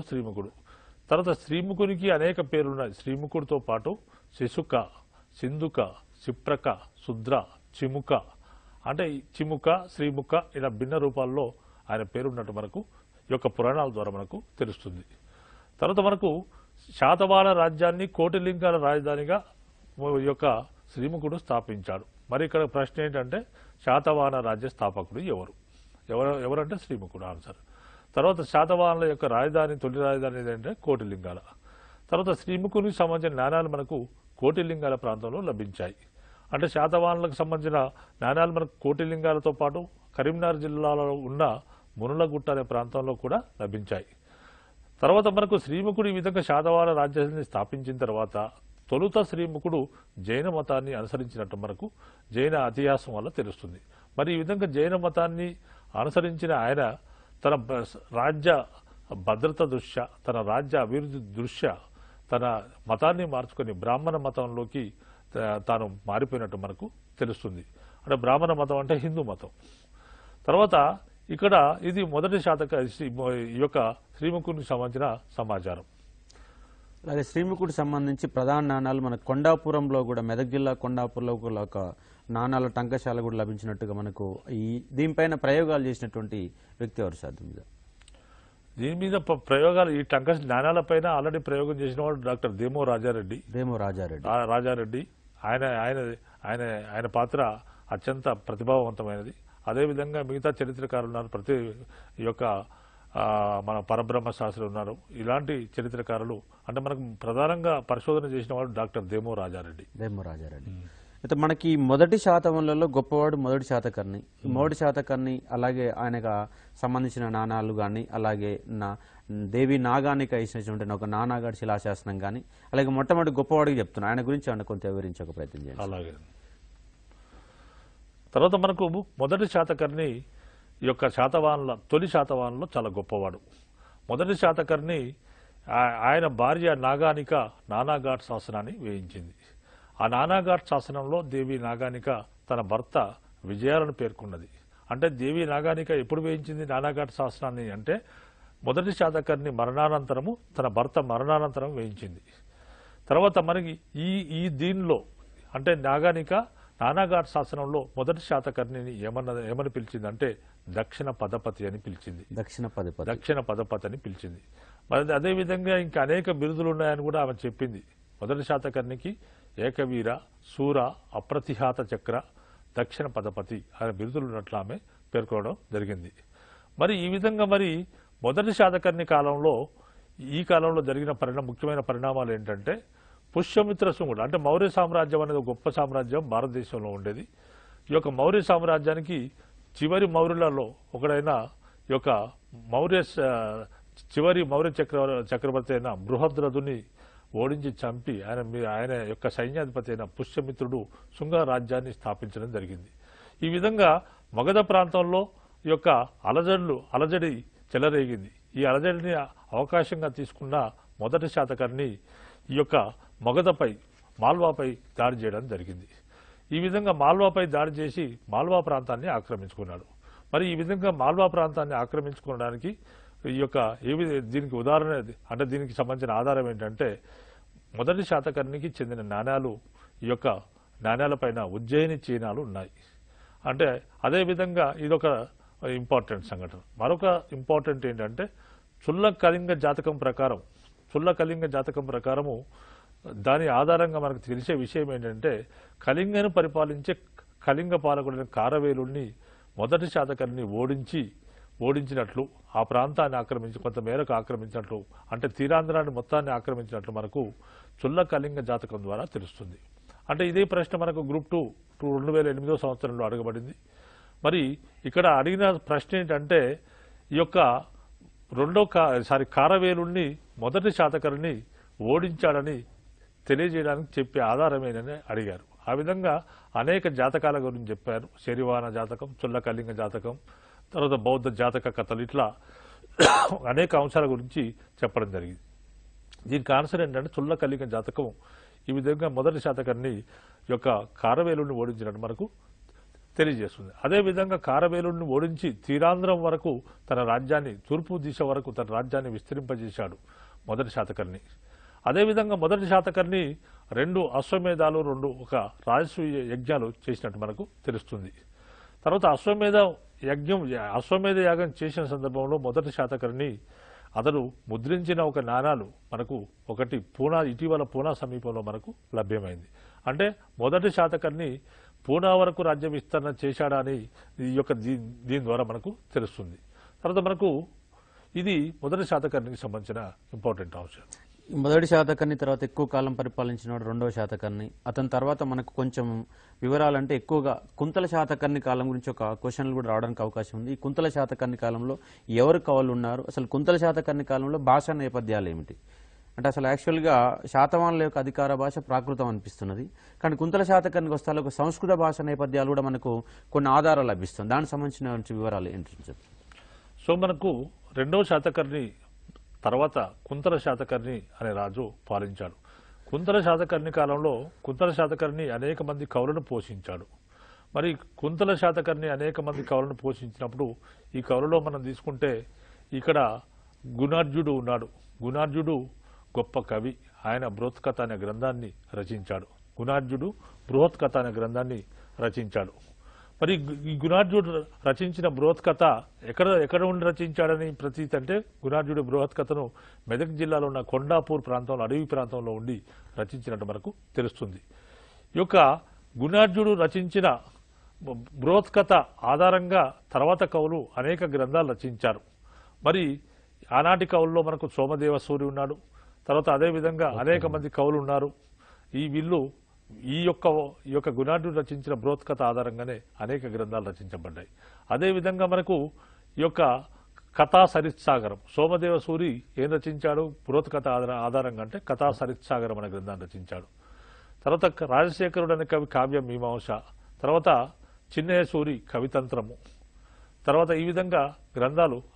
శ్రీముఖుడు. తర్వాత శ్రీముఖునికి అనేక పేర్లున్నాయి. శ్రీముఖుడితో పాటు శిశుక, సింధుక, శిప్రక, శుద్ర, చిముక, అంటే చిముక, శ్రీముఖ ఇలా భిన్న రూపాల్లో ఆయన పేరున్నట్టు మనకు ఈ యొక్క పురాణాల ద్వారా మనకు తెలుస్తుంది. తర్వాత మనకు శాతవాహన రాజ్యాన్ని కోటిలింగాల రాజధానిగా ఈ యొక్క శ్రీముఖుడు స్థాపించాడు. మరి ఇక్కడ ప్రశ్న ఏంటంటే శాతవాహన రాజ్య స్థాపకుడు ఎవరంటే శ్రీముఖుడు ఆన్సర్. తర్వాత శాతవాహనుల యొక్క తొలి రాజధాని ఏంటంటే కోటిలింగాల. తర్వాత శ్రీముఖునికి సంబంధించిన నాణాలు మనకు కోటిలింగాల ప్రాంతంలో లభించాయి. అంటే శాతవాహనులకు సంబంధించిన నాణాలు మనకు కోటిలింగాలతో పాటు కరీంనగర్ జిల్లాలో ఉన్న మునులగుట్ట అనే ప్రాంతంలో కూడా లభించాయి. తర్వాత మనకు శ్రీముఖుడు ఈ విధంగా శాతవాహన రాజ్యాన్ని స్థాపించిన తర్వాత తొలుత శ్రీముఖుడు జైన మతాన్ని అనుసరించినట్టు మనకు జైన ఇతిహాసం వల్ల తెలుస్తుంది. మరి ఈ విధంగా జైన మతాన్ని అనుసరించిన ఆయన తన రాజ్య భద్రత దృష్ట్యా, తన రాజ్య అభివృద్ధి దృష్ట్యా తన మతాన్ని మార్చుకొని బ్రాహ్మణ మతంలోకి తాను మారిపోయినట్టు మనకు తెలుస్తుంది. అంటే బ్రాహ్మణ మతం అంటే హిందూ మతం. తర్వాత ఇక్కడ ఇది మొదటి ఈ యొక్క శ్రీముఖునికి సంబంధించిన సమాచారం. అలాగే శ్రీముఖుడికి సంబంధించి ప్రధాన నాణాలు మన కొండాపురంలో కూడా, మెదక్ జిల్లా కొండాపురంలో కూడా ఒక నాణాల టంకశాల కూడా లభించినట్టుగా మనకు దీనిపైన ప్రయోగాలు చేసినటువంటి వ్యక్తి ఎవరు సార్? దీని మీద ప్రయోగాలు ఈ నాణాలపైన ఆల్రెడీ ప్రయోగం చేసిన వాడు డాక్టర్ దేమో రాజారెడ్డి. ఆయన పాత్ర అత్యంత ప్రతిభావంతమైనది. అదేవిధంగా మిగతా చరిత్రకారులు ఉన్నారు. ఈ యొక్క మన పరబ్రహ్మ శాస్త్రి ఉన్నారు. ఇలాంటి చరిత్రకారులు అంటే మనకు ప్రధానంగా పరిశోధన చేసిన వాడు డాక్టర్ దేమో రాజారెడ్డి. అయితే మనకి మొదటి శాతవంలో గొప్పవాడు మొదటి శాతకర్ణి, అలాగే ఆయనకు సంబంధించిన నాణాలు కానీ, అలాగే దేవి నాగానిక ఇచ్చినటువంటి ఒక నానాగాడి శిలాశాసనం కానీ, అలాగే మొట్టమొదటి గొప్పవాడికి చెప్తున్నా ఆయన గురించి ఆయన కొంత వివరించే ప్రయత్నం చేయండి. అలాగే తర్వాత మనకు మొదటి శాతకర్ణి ఈ యొక్క తొలి శాతవాహనంలో చాలా గొప్పవాడు. మొదటి శాతకర్ణి ఆయన భార్య నాగానిక నానాఘాట్ శాసనాన్ని వేయించింది. ఆ నానాఘాట్ శాసనంలో దేవి నాగానిక తన భర్త విజయాలను పేర్కొన్నది. అంటే దేవి నాగానిక ఎప్పుడు వేయించింది నానాఘాట్ శాసనాన్ని అంటే మొదటి శాతకర్ణి మరణానంతరము, తన భర్త మరణానంతరం వేయించింది. తర్వాత మనకి దీనిలో అంటే నానాఘాట్ శాసనంలో మొదటి శాతకర్ణిని ఏమని పిలిచింది అంటే దక్షిణ పదపతి అని పిలిచింది. దక్షిణ పదపతి అని పిలిచింది. మరి అదేవిధంగా ఇంకా అనేక బిరుదులు ఉన్నాయని కూడా ఆమె చెప్పింది. మొదటి శాతకర్ణికి ఏకవీర, శూర, అప్రతిహాత చక్ర, దక్షిణ పదపతి అనే బిరుదులు ఉన్నట్లు ఆమె పేర్కొనడం జరిగింది. మరి ఈ విధంగా మొదటి శాతకర్ణి ఈ కాలంలో జరిగిన ముఖ్యమైన పరిణామాలు ఏంటంటే పుష్యమిత్ర శుంగుడు అంటే మౌర్య సామ్రాజ్యం అనేది ఒక గొప్ప సామ్రాజ్యం భారతదేశంలో ఉండేది. ఈ యొక్క మౌర్య సామ్రాజ్యానికి చివరి మౌర్యులలో ఒకడైన ఈ యొక్క చివరి మౌర్య చక్రవర్తి అయిన బృహద్రథుని ఓడించి చంపి ఆయన యొక్క సైన్యాధిపతి అయిన పుష్యమిత్రుడు శుంగ రాజ్యాన్ని స్థాపించడం జరిగింది. ఈ విధంగా మగధ ప్రాంతంలో ఈ యొక్క అలజడి చెలరేగింది. ఈ అలజడిని అవకాశంగా తీసుకున్న మొదటి శాతకర్ణి ఈ యొక్క మగధపై మాల్వాపై దాడి చేయడం జరిగింది. ఈ విధంగా మాల్వాపై దాడి చేసి మాల్వా ప్రాంతాన్ని ఆక్రమించుకున్నాడు. మరి ఈ విధంగా మాల్వా ప్రాంతాన్ని ఆక్రమించుకోవడానికి దీనికి ఉదాహరణ అంటే దీనికి సంబంధించిన ఆధారం ఏంటంటే మొదటి శాతకర్ణికి చెందిన నాణ్యాలు ఈ యొక్క నాణ్యాలపైన ఉజ్జయిని చిహ్నాలు ఉన్నాయి. అంటే అదేవిధంగా ఇదొక ఇంపార్టెంట్ సంఘటన. మరొక ఇంపార్టెంట్ ఏంటంటే చుల్ల కళింగ జాతకం ప్రకారము దాని ఆధారంగా మనకు తెలిసే విషయం ఏంటంటే కళింగను పరిపాలించే కళింగ పాలకుడైన కారవేలుణ్ణి మొదటి శాతకర్ణి ఓడించినట్లు, ఆ ప్రాంతాన్ని కొంతమేరకు ఆక్రమించినట్లు, అంటే తీరాంధ్రాన్ని మొత్తాన్ని ఆక్రమించినట్లు మనకు చుల్ల కళింగ జాతకం ద్వారా తెలుస్తుంది. అంటే ఇదే ప్రశ్న మనకు గ్రూప్ 2 2008 సంవత్సరంలో అడగబడింది. మరి ఇక్కడ అడిగిన ప్రశ్న ఏంటంటే ఈ యొక్క కారవేలుణ్ణి మొదటి శాతకర్ణి ఓడించాడని తెలియజేయడానికి చెప్పే ఆధారమేనని అడిగారు. ఆ విధంగా అనేక జాతకాల గురించి చెప్పారు. శరివాన జాతకం, చుల్లకలింగ జాతకం, తర్వాత బౌద్ధ జాతక కథలు, ఇట్లా అనేక అంశాల గురించి చెప్పడం జరిగింది. దీనికి ఆన్సర్ ఏంటంటే చుల్లకలింగ జాతకం ఈ విధంగా మొదటి శాతకర్ణి యొక్క కారవేలుని ఓడించినట్టు మనకు తెలియజేస్తుంది. అదేవిధంగా కారవేలుని ఓడించి తీరాంధ్రం వరకు తన రాజ్యాన్ని, తూర్పు దిశ వరకు తన రాజ్యాన్ని విస్తరింపజేశాడు మొదటి శాతకర్ణి. అదేవిధంగా మొదటి శాతకర్ణి 2 అశ్వమేధాలు, 2 రాజసూయ యజ్ఞాలు చేసినట్టు మనకు తెలుస్తుంది. తర్వాత అశ్వమేధ యాగం చేసిన సందర్భంలో మొదటి శాతకర్ణి అతడు ముద్రించిన నాణాలు మనకు ఒకటి ఇటీవల పూనా సమీపంలో మనకు లభ్యమైంది. అంటే మొదటి శాతకర్ణి పూనా వరకు రాజ్య విస్తరణ చేశాడని దీని ద్వారా మనకు తెలుస్తుంది. తర్వాత మనకు ఇది మొదటి శాతకర్ణికి సంబంధించిన ఇంపార్టెంట్ అంశం. మొదటి శాతకర్ణి తర్వాత ఎక్కువ కాలం పరిపాలించినాడు రెండవ శాతకర్ణి. అతని తర్వాత మనకు కొంచెం వివరాలంటే ఎక్కువగా కుంతల శాతకర్ణి కాలం గురించి ఒక క్వశ్చన్లు కూడా రావడానికి అవకాశం ఉంది. ఈ కుంతల శాతకర్ణి కాలంలో ఎవరు కవులు ఉన్నారు, అసలు కుంతల శాతకర్ణి కాలంలో భాషా నేపథ్యాలు ఏమిటి? అంటే అసలు యాక్చువల్గా శాతవాహనుల యొక్క అధికార భాష ప్రాకృతం అనిపిస్తున్నది, కానీ కుంతల శాతకర్ణికి వస్తే ఒక సంస్కృత భాష నేపథ్యాలు కూడా మనకు కొన్ని ఆధారాలు లభిస్తుంది. దానికి సంబంధించిన వివరాలు ఏంటి? సో మనకు రెండవ శాతకర్ణి తర్వాత కుంతల శాతకర్ణి అనే రాజు పాలించాడు. కుంతల శాతకర్ణి కాలంలో కుంతల శాతకర్ణి అనేక మంది కవులను పోషించాడు. మరి కుంతల శాతకర్ణి అనేక మంది కవులను పోషించినప్పుడు ఈ కవులలో మనం తీసుకుంటే ఇక్కడ గుణార్జుడు ఉన్నాడు. గుణార్జుడు గొప్ప కవి. ఆయన బృహత్కథ అనే గ్రంథాన్ని రచించాడు. గుణార్జుడు బృహత్కథ అనే గ్రంథాన్ని రచించాడు. మరి ఈ గుణార్జుడు రచించిన బృహత్కథ ఎక్కడ ఉండి రచించాడని ప్రతీతి అంటే గుణార్జుడు బృహత్కథను మెదక్ జిల్లాలో ఉన్న కొండాపూర్ ప్రాంతంలో, అడవి ప్రాంతంలో ఉండి రచించినట్టు మనకు తెలుస్తుంది. ఈ యొక్క గుణార్జుడు రచించిన బృహత్కథ ఆధారంగా తర్వాత కవులు అనేక గ్రంథాలు రచించారు. మరి ఆనాటి కవుల్లో మనకు సోమదేవ సూరి ఉన్నాడు. తర్వాత అదేవిధంగా అనేక మంది కవులు ఉన్నారు. ఈ యొక్క గుణార్జుడు రచించిన బృహత్కథ ఆధారంగానే అనేక గ్రంథాలు రచించబడ్డాయి. అదేవిధంగా మనకు ఈ యొక్క కథా సరిత్సాగరం, సోమదేవ సూరి ఏం రచించాడు బృహత్కథ ఆధారంగా అంటే కథా సరిత్సాగరం అనే గ్రంథాన్ని రచించాడు. తర్వాత రాజశేఖరుడు అనే కవి కావ్య మీమాంస, తర్వాత చిన్నయ్య సూరి కవితంత్రము, తర్వాత ఈ విధంగా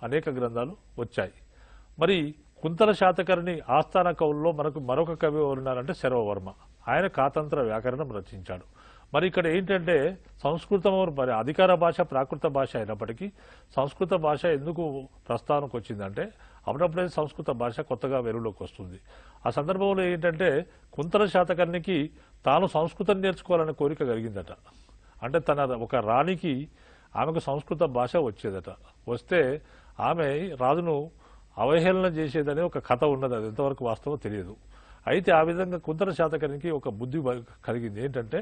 అనేక గ్రంథాలు వచ్చాయి. మరి కుంతల శాతకర్ణి ఆస్థాన కవుల్లో మనకు మరొక కవి ఎవరున్నారంటే శర్వవర్మ. ఆయన కాతంత్ర వ్యాకరణం రచించాడు. మరి ఇక్కడ ఏంటంటే సంస్కృతం మరి అధికార భాష ప్రాకృత భాష అయినప్పటికీ సంస్కృత భాష ఎందుకు ప్రస్తావనకు వచ్చిందంటే అప్పుడప్పుడే సంస్కృత భాష కొత్తగా వెలుగులోకి వస్తుంది. ఆ సందర్భంలో ఏంటంటే కుంతల శాతకర్ణికి తాను సంస్కృతం నేర్చుకోవాలనే కోరిక కలిగిందట. అంటే తన ఒక రాణికి ఆమెకు సంస్కృత భాష వచ్చేదట. వస్తే ఆమె రాజును అవహేళన చేసేదనే ఒక కథ ఉన్నది. అది ఎంతవరకు వాస్తవం తెలియదు. అయితే ఆ విధంగా కుంతల శాతకర్ణికి ఒక బుద్ధి కలిగింది. ఏంటంటే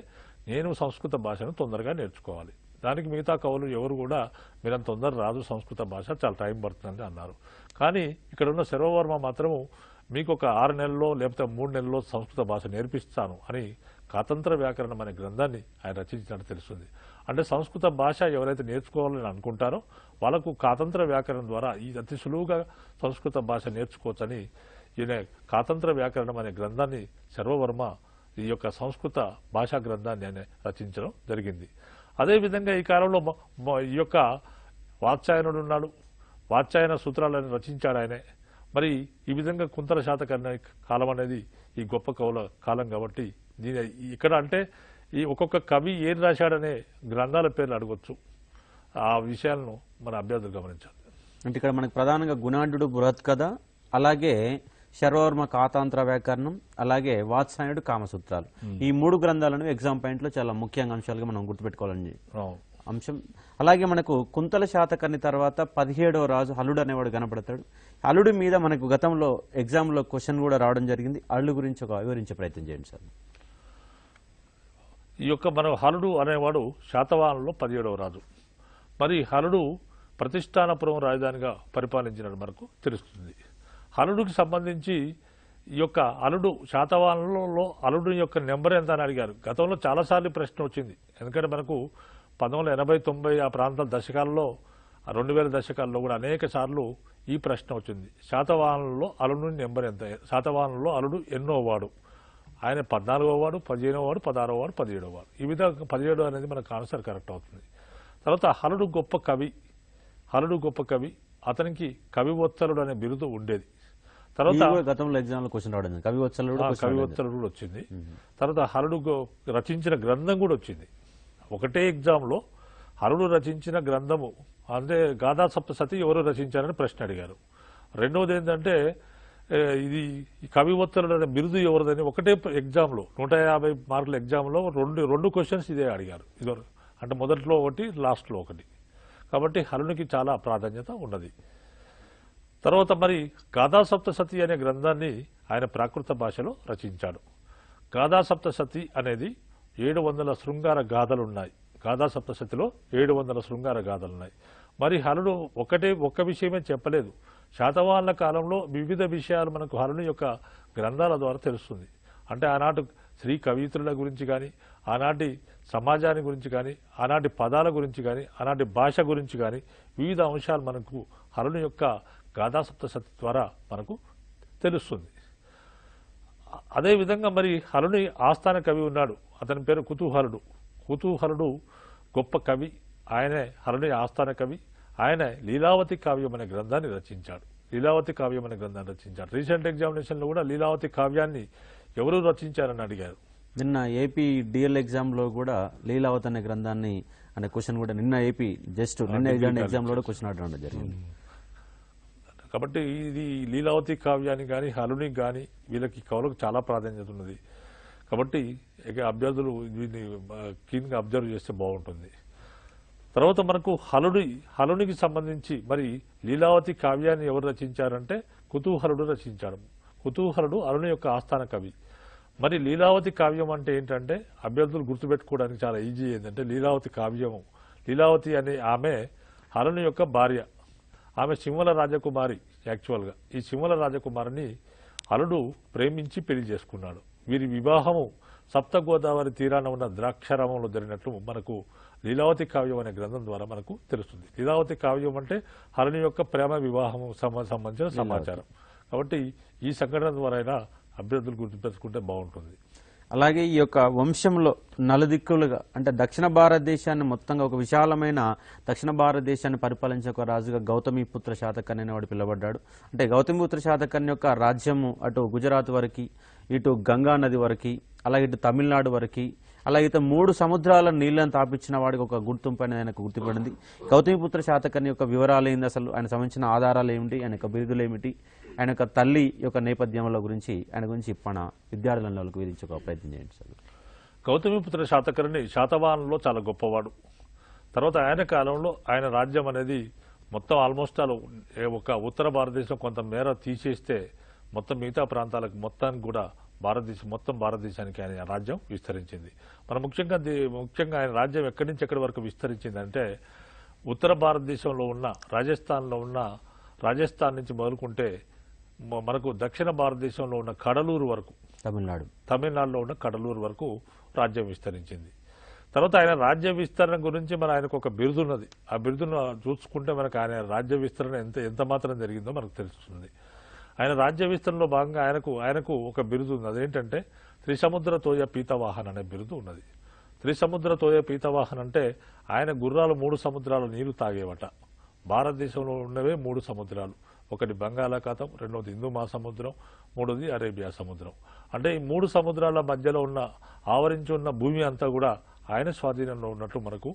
నేను సంస్కృత భాషను తొందరగా నేర్చుకోవాలి. దానికి మిగతా కవులు ఎవరు కూడా మీరంత తొందర రాదు, సంస్కృత భాష చాలా టైం పడుతుందని అన్నారు. కానీ ఇక్కడ ఉన్న శర్వవర్మ మాత్రము మీకు ఒక 6 నెలల్లో లేకపోతే 3 నెలల్లో సంస్కృత భాష నేర్పిస్తాను అని కాతంత్ర వ్యాకరణం అనే గ్రంథాన్ని ఆయన రచించినట్టు తెలుస్తుంది. అంటే సంస్కృత భాష ఎవరైతే నేర్చుకోవాలని అనుకుంటారో వాళ్ళకు కాతంత్ర వ్యాకరణం ద్వారా అతి సులువుగా సంస్కృత భాష నేర్చుకోవచ్చని ఈయన కాతంత్ర వ్యాకరణం అనే గ్రంథాన్ని శర్వవర్మ ఈ యొక్క సంస్కృత భాషా గ్రంథాన్ని ఆయన రచించడం జరిగింది. అదేవిధంగా ఈ కాలంలో ఈ యొక్క వాత్సాయనుడు ఉన్నాడు. వాత్సాయన సూత్రాలను రచించాడు ఆయనే. మరి ఈ విధంగా కుంతల శాతకర్ణి కాలం అనేది ఈ గొప్ప కవుల కాలం కాబట్టి ఇక్కడ అంటే ఈ ఒక్కొక్క కవి ఏం రాశాడనే గ్రంథాల పేర్లు అడగొచ్చు. ఆ విషయాలను మన అభ్యర్థులు గమనించాలి. అంటే ఇక్కడ మనకు ప్రధానంగా గుణాఢ్యుడు బృహత్కథ, అలాగే శర్వవర్మ కాతాంత్ర వ్యాకరణం, అలాగే వాత్సాయనుడు కామసూత్రాలు, ఈ 3 గ్రంథాలను ఎగ్జామ్ పాయింట్ లో చాలా ముఖ్యంగా అంశాలుగా మనం గుర్తుపెట్టుకోవాలని అంశం. అలాగే మనకు కుంతల శాతకర్ణి తర్వాత 17వ రాజు హలుడు అనేవాడు కనపడతాడు. హలుడు మీద మనకు గతంలో ఎగ్జామ్ లో క్వశ్చన్ కూడా రావడం జరిగింది. హలుడు గురించి వివరించే ప్రయత్నం చేయండి సార్. ఈ యొక్క మన హలుడు అనేవాడు శాతవాహనులో 17వ రాజు. మరి హలుడు ప్రతిష్టానపురం రాజధానిగా పరిపాలించినట్టు మనకు తెలుస్తుంది. హలుడికి సంబంధించి ఈ యొక్క అలుడు శాతవాహనులలో అలుడు యొక్క నెంబర్ ఎంత అని అడిగారు. గతంలో చాలాసార్లు ప్రశ్న వచ్చింది. ఎందుకంటే మనకు 1980, 90 ఆ ప్రాంతాల దశకాలలో 2000 దశకాల్లో కూడా అనేక సార్లు ఈ ప్రశ్న వచ్చింది. శాతవాహనుల్లో అలుడు నెంబర్ ఎంత, శాతవాహనుల్లో అలుడు ఎన్నో వాడు, ఆయన 14వ వాడు, 15వ వాడు, 16వ వాడు, 17వ వాడు. ఈ విధంగా 17 అనేది మనకు ఆన్సర్ కరెక్ట్ అవుతుంది. తర్వాత హలుడు గొప్ప కవి, అతనికి కవివత్సలుడు అనే బిరుదు ఉండేది. తర్వాత గతంలో ఎగ్జామ్ లో క్వశ్చన్ రావడం కవివత్సలుడు కూడా వచ్చింది. తర్వాత హలుడు రచించిన గ్రంథం కూడా వచ్చింది. ఒకటే ఎగ్జామ్లో హలుడు రచించిన గ్రంథము అంటే గాథా సప్తశతి ఎవరు రచించారని ప్రశ్న అడిగారు. రెండవది ఏంటంటే ఇది కవివత్సలుడు అనే బిరుదు ఎవరిదని ఒకటే ఎగ్జామ్లో 150 మార్కుల ఎగ్జామ్లో రెండు క్వశ్చన్స్ ఇదే అడిగారు. ఇదివరకు అంటే మొదట్లో ఒకటి, లాస్ట్లో ఒకటి. కాబట్టి హలునికి చాలా ప్రాధాన్యత ఉన్నది. తర్వాత మరి గాథా సప్తశతి అనే గ్రంథాన్ని ఆయన ప్రాకృత భాషలో రచించాడు. గాథా సప్తశతి అనేది 700 శృంగార గాథలున్నాయి. గాథా సప్తశతిలో 700 శృంగార గాథలున్నాయి. మరి హలుడు ఒక్క విషయమే చెప్పలేదు. శాతవాహనుల కాలంలో వివిధ విషయాలు మనకు హలుని యొక్క గ్రంథాల ద్వారా తెలుస్తుంది. అంటే ఆనాటి స్త్రీ కవిత్రుల గురించి కానీ, ఆనాటి సమాజాన్ని గురించి కానీ, ఆనాటి పదాల గురించి కానీ, ఆనాటి భాష గురించి కానీ వివిధ అంశాలు మనకు హలుని యొక్క గాథా సప్తశతి ద్వారా మనకు తెలుస్తుంది. అదేవిధంగా మరి హలుని ఆస్థాన కవి ఉన్నాడు. అతని పేరు కుతూహలుడు. కుతూహలుడు గొప్ప కవి. ఆయనే హలుని ఆస్థాన కవి. ఆయన లీలావతి కావ్యం అనే గ్రంథాన్ని రచించాడు. రీసెంట్ ఎగ్జామినేషన్లో కూడా లీలావతి కావ్యాన్ని ఎవరు రచించారని అడిగారు. నిన్న ఏపీ డిఎల్ ఎగ్జామ్ లో కూడా లీలావతి అనే గ్రంథాన్ని అనే క్వశ్చన్ కూడా నిన్న ఎగ్జామ్ లో కూడా క్వశ్చన్ అడగడం జరిగింది. కాబట్టి ఇది లీలావతి కావ్యాన్ని కానీ హలునికి కానీ వీళ్ళకి కవులకు చాలా ప్రాధాన్యత ఉన్నది. కాబట్టి అభ్యర్థులు దీన్ని కీన్గా అబ్జర్వ్ చేస్తే బాగుంటుంది. తర్వాత మనకు హలునికి సంబంధించి మరి లీలావతి కావ్యాన్ని ఎవరు రచించారంటే కుతూహలుడు రచించాడు. కుతూహలుడు హలుని యొక్క ఆస్థాన కవి. మరి లీలావతి కావ్యం అంటే ఏంటంటే అభ్యర్థులు గుర్తుపెట్టుకోవడానికి చాలా ఈజీ. ఏంటంటే లీలావతి కావ్యము, లీలావతి అనే ఆమె హలుని యొక్క భార్య. ఆమె సింహల రాజకుమారి. యాక్చువల్గా ఈ సింహల రాజకుమారిని హలుడు ప్రేమించి పెళ్లి చేసుకున్నాడు. వీరి వివాహము సప్త గోదావరి తీరాన ఉన్న ద్రాక్షారామంలో జరిగినట్లు మనకు లీలావతి కావ్యం అనే గ్రంథం ద్వారా మనకు తెలుస్తుంది. లీలావతి కావ్యం అంటే హలుని యొక్క ప్రేమ వివాహం సంబంధించిన సమాచారం. కాబట్టి ఈ సంఘటన ద్వారా అభ్యర్థులు గుర్తుపెట్టుకుంటే బాగుంటుంది. అలాగే ఈ యొక్క వంశంలో నలుదిక్కులుగా అంటే దక్షిణ భారతదేశాన్ని మొత్తంగా ఒక విశాలమైన దక్షిణ భారతదేశాన్ని పరిపాలించే ఒక రాజుగా గౌతమిపుత్ర శాతకర్ణి అనేవాడు పిలువబడ్డాడు. అంటే గౌతమిపుత్ర శాతకర్ణి యొక్క రాజ్యము అటు గుజరాత్ వరకు, ఇటు గంగా నది వరకు, అలాగే ఇటు తమిళనాడు వరకు, అలాగే 3 సముద్రాల నీళ్లను తాపించిన వాడికి ఒక గుర్తింపు అనేది ఆయనకు గుర్తుపడింది. గౌతమిపుత్ర శాతకర్ణి యొక్క వివరాలు ఏంది, అసలు ఆయన సంబంధించిన ఆధారాలు ఏమిటి, ఆయన యొక్క బిరుదులు ఏమిటి, ఆయన యొక్క తల్లి యొక్క నేపథ్యంలో గురించి ఆయన గురించి మన విద్యార్థులకు విధించే ఒక ప్రయత్నం చేయండి సార్. గౌతమిపుత్ర శాతకర్ణి శాతవాహనంలో చాలా గొప్పవాడు. తర్వాత ఆయన కాలంలో ఆయన రాజ్యం అనేది మొత్తం ఆల్మోస్ట్ ఒక ఉత్తర భారతదేశం కొంత మేర తీసేస్తే మొత్తం మిగతా ప్రాంతాలకు మొత్తానికి కూడా భారతదేశానికి ఆయన రాజ్యం విస్తరించింది. మనం ముఖ్యంగా ఆయన రాజ్యం ఎక్కడి నుంచి ఎక్కడి వరకు విస్తరించిందంటే ఉత్తర భారతదేశంలో ఉన్న రాజస్థాన్ నుంచి మొదలుకుంటే మనకు దక్షిణ భారతదేశంలో ఉన్న కడలూరు వరకు, తమిళనాడులో ఉన్న కడలూరు వరకు రాజ్యం విస్తరించింది. తర్వాత ఆయన రాజ్య విస్తరణ గురించి ఆయనకు ఒక బిరుదు ఉన్నది. ఆ బిరుదును చూసుకుంటే మనకు ఆయన రాజ్య విస్తరణ ఎంత మాత్రం జరిగిందో మనకు తెలుస్తుంది. ఆయన రాజ్య విస్తరణలో భాగంగా ఆయనకు ఒక బిరుదు ఉంది. అదేంటంటే త్రిసముద్ర తోయ పీతవాహన్ అనే బిరుదు ఉన్నది. త్రిసముద్ర తోయ పీతవాహన్ అంటే ఆయన గుర్రాలు 3 సముద్రాల నీళ్లు తాగేవట. భారతదేశంలో ఉన్నవే 3 సముద్రాలు. ఒకటి బంగాళాఖాతం, రెండవది హిందూ మహాసముద్రం, మూడవది అరేబియా సముద్రం. అంటే ఈ 3 సముద్రాల మధ్యలో ఆవరించి ఉన్న భూమి అంతా కూడా ఆయన స్వాధీనంలో ఉన్నట్లు మనకు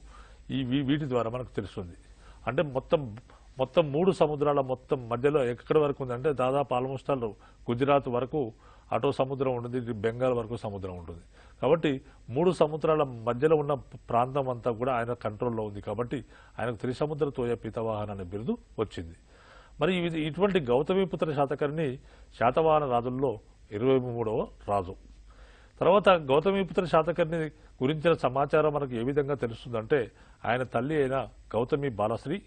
వీటి ద్వారా మనకు తెలుస్తుంది. అంటే మొత్తం 3 సముద్రాల మొత్తం మధ్యలో ఎక్కడి వరకు ఉందంటే దాదాపు ఆల్మోస్ట్ గుజరాత్ వరకు అటో సముద్రం ఉంటుంది, బెంగాల్ వరకు సముద్రం ఉంటుంది. కాబట్టి 3 సముద్రాల మధ్యలో ఉన్న ప్రాంతం అంతా కూడా ఆయన కంట్రోల్లో ఉంది. కాబట్టి ఆయనకు త్రిసముద్ర తోయ పీతవాహన్ అనే బిరుదు వచ్చింది. మరి ఇటువంటి గౌతమిపుత్ర శాతకర్ణి శాతవాహన రాజుల్లో 23వ రాజు. తర్వాత గౌతమిపుత్ర శాతకర్ణి గురించిన సమాచారం మనకు ఏ విధంగా తెలుస్తుందంటే ఆయన తల్లి అయిన గౌతమి బాలశ్రీ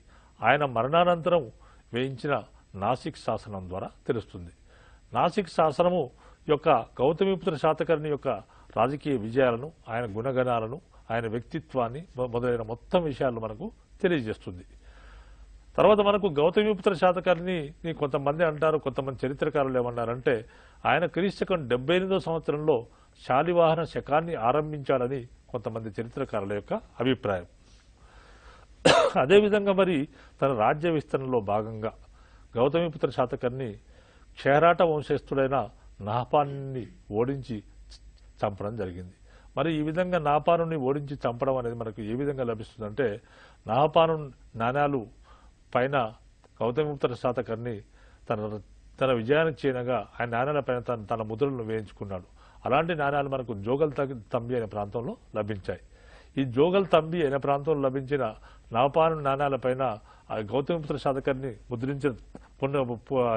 ఆయన మరణానంతరం వేయించిన నాసిక్ శాసనం ద్వారా తెలుస్తుంది. నాసిక్ శాసనము యొక్క గౌతమిపుత్ర శాతకర్ణి యొక్క రాజకీయ విజయాలను, ఆయన గుణగణాలను, ఆయన వ్యక్తిత్వాన్ని మొదలైన మొత్తం విషయాలు మనకు తెలియజేస్తుంది. తర్వాత మనకు గౌతమిపుత్ర శాతకర్ణి కొంతమంది అంటారు, కొంతమంది చరిత్రకారులు ఏమన్నారంటే ఆయన క్రీస్తకం 78వ సంవత్సరంలో శాలివాహన శకాన్ని ఆరంభించాడని కొంతమంది చరిత్రకారుల యొక్క అభిప్రాయం. అదేవిధంగా మరి తన రాజ్య విస్తరణలో భాగంగా గౌతమిపుత్ర శాతకర్ణి క్షేరాట వంశస్థుడైన నహపానుని ఓడించి చంపడం జరిగింది. మరి ఈ విధంగా నహపానుని ఓడించి చంపడం అనేది మనకు ఏ విధంగా లభిస్తుందంటే నహపాను నాణ్యాలు పైన గౌతమిపుత్ర శాతకర్ణి తన విజయానికి చేయనగా ఆయన నాణ్యాల పైన తన ముద్రలను వేయించుకున్నాడు. అలాంటి నాణ్యాలు మనకు జోగల్ తంబి అనే ప్రాంతంలో లభించాయి. ఈ జోగల్ తంబి అనే ప్రాంతంలో లభించిన నహపాను నాణ్యాలపైన గౌతమిపుత్ర శాతకర్ణి ముద్రించిన